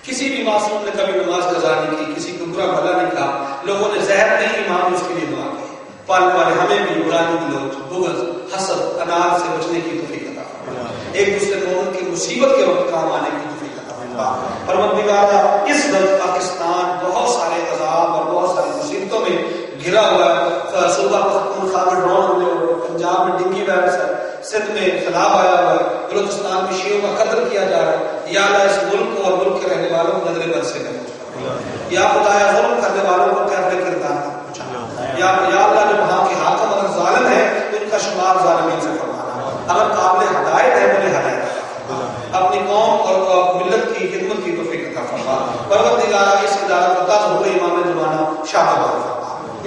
کسی بھی معصوم نے کبھی نماز قضا نہیں کی، کسی کو برا بھلا نہیں کہا، لوگوں نے زہر نہیں، امام نے اس کے لیے دعا کی۔ پالنے والے ہمیں بھی برانی گلوچ، بغض، حسد، انار سے بچنے کی توفیق عطا فرما۔ ایک دوسرے مومن کی مصیبت کے وقت کام آنے کی توفیق عطا فرما۔ پروردگارہ اس وقت پاکستان بہت سارے عذاب اور بہت ساری مصیبتوں میں گھرا ہوا ہے۔ صوبہ پختونخوا میں ڈرون حملے ہو رہے، پنجاب میں ڈنگی وائرس ہے، سندھ میں سیلاب آیا ہوا ہے، بلوچستان میں شیعوں کا قتل کیا جا رہا ہے۔ یا اللہ اس ملک کو اور ملک کے رہنے والوں کو نظر بد سے محفوظ، یا خدایا ظلم کرنے والوں کو کیفر کردار کا پہنچا۔ یا اللہ جو وہاں کے حاکم اگر ظالم ہے تو ان کا شمار ظالمین سے فرمانا، اگر قابل ہدایت ہے انہیں ہدایت فرما، اپنی قوم اور ملت کی خدمت کی توفیق عطا فرما۔ پروردگارہ اس ادارہ کو تاج حضور امام زمانہ شاہ فرما،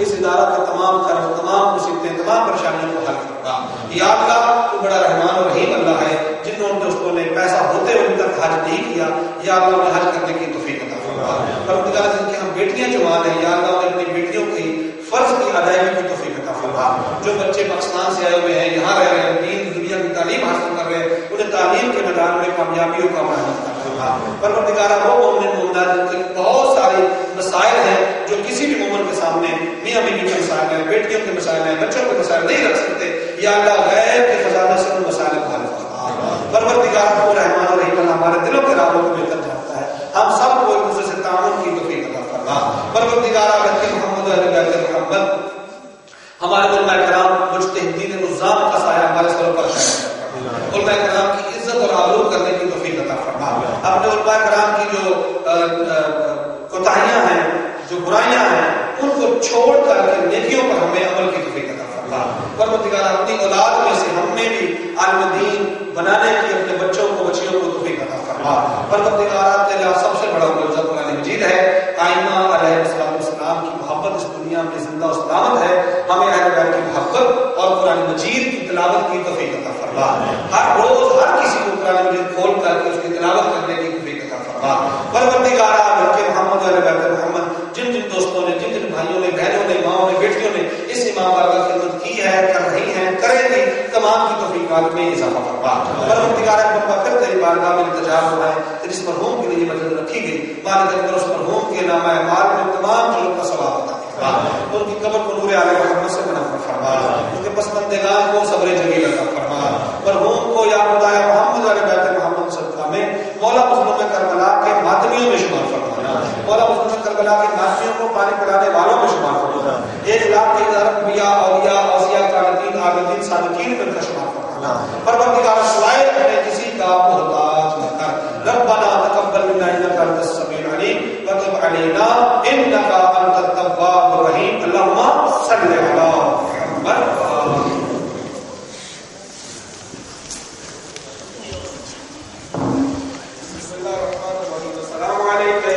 اس ادارہ کے تمام کرم، تمام مصیبتیں، تمام پریشانیوں کو حل کرنا۔ یا اللہ تو بڑا رحمان اور رحیم اللہ ہے، جنہوں نے اس کو نے پیسہ ہوتے ہوئے تک حج نہیں کیا، یا اللہ انہیں حج کرنے کی توفیق عطا فرما۔ پروردگار جن کی ہم بیٹیاں جوان ہیں، یا اللہ انہیں اپنی بیٹیوں کی فرض کی ادائیگی کی توفیق عطا فرما۔ جو بچے پاکستان سے آئے ہوئے ہیں، یہاں رہ رہے ہیں، دین دنیا کی تعلیم حاصل کر رہے ہیں، انہیں تعلیم کے میدان میں کامیابیوں کا معاہدہ عطا فرما۔ پروردگارہ وہ مومن مومنات جن کے بہت سارے مسائل ہیں جو کسی بھی مومن کے سامنے، میاں بیوی کے مسائل ہیں، بیٹیوں کے مسائل ہیں، بچوں کے مسائل نہیں رکھ سکتے، یا اللہ غیب کے خزانہ سے ان مسائل کو حل فرما۔ پروردگار کو رحمان اور رحیم اللہ ہمارے دلوں کے رازوں کو بہتر جانتا ہے، ہم سب کو ایک دوسرے سے تعاون کی توفیق عطا فرما۔ پروردگار حضرت محمد و اہل بیت محمد، ہمارے علماء کرام مجتہدین نظام کا سایہ ہمارے سروں پر ہے، علماء کرام کی عزت اور آبرو کرنے کی توفیق عطا فرما۔ اپنے علماء کرام کی جو کوتاہیاں ہیں، جو برائیاں ہیں، ان کو چھوڑ کر کے نیکیوں پر ہمیں عمل کی توفیق عطا فرما۔ پروردگار اپنی اولاد میں سے ہم نے بھی عالم دین بنانے کی اپنے بچوں کو، بچیوں کو توفیق عطا فرما۔ پروردگار تیرا سب سے بڑا معجزہ قرآن مجید ہے، آئمہ علیہ السلام کی محبت اس دنیا میں زندہ و سلامت ہے، ہمیں اہل بیت کی محبت اور قرآن مجید کی تلاوت کی توفیق عطا فرما۔ ہر روز ہر قرآن مجید کھول کر کے اس کی تلاوت کرنے کی توفیق عطا فرما. پروردگارا ملک محمد والے بیت محمد جن جن دوستوں نے جن جن بھائیوں نے بہنوں نے ماؤں نے بیٹیوں نے اس امام بارگاہ کی خدمت کی ہے کر رہی ہیں کریں گی تمام کی توفیقات میں اضافہ فرما. پروردگارا مرتبہ پھر تیری بارگاہ میں التجا ہو رہا ہے جس مرحوم کے لیے مجلس رکھی گئی مالک اکبر اس مرحوم کے نامہ اعمال میں تمام جرم کا ثواب عطا فرما. ان کی قبر کو نور عالم محمد سے منور فرما. ان کے پسماندگان کو صبر جمیل عطا فرما. مرحوم کو یا خدایا محمد والے بیت محمد صدقہ میں مولا مظلوم کربلا کے ماتمیوں میں شمار فرمانا. مولا مظلوم کربلا کے ماتمیوں کو پانی پلانے والوں میں شمار فرمانا. 1,000 انبیاء اولیاء اوصیاء قانتین عابدین صادقین میں کا شمار فرمانا. پروردگار سوائے ہمیں کسی کا محتاج نہ کر. ربنا تقبل منا انك انت السميع العليم وتب علينا انك انت التواب الرحيم. اللهم صل على محمد. بسم الله الرحمن الرحيم. السلام عليكم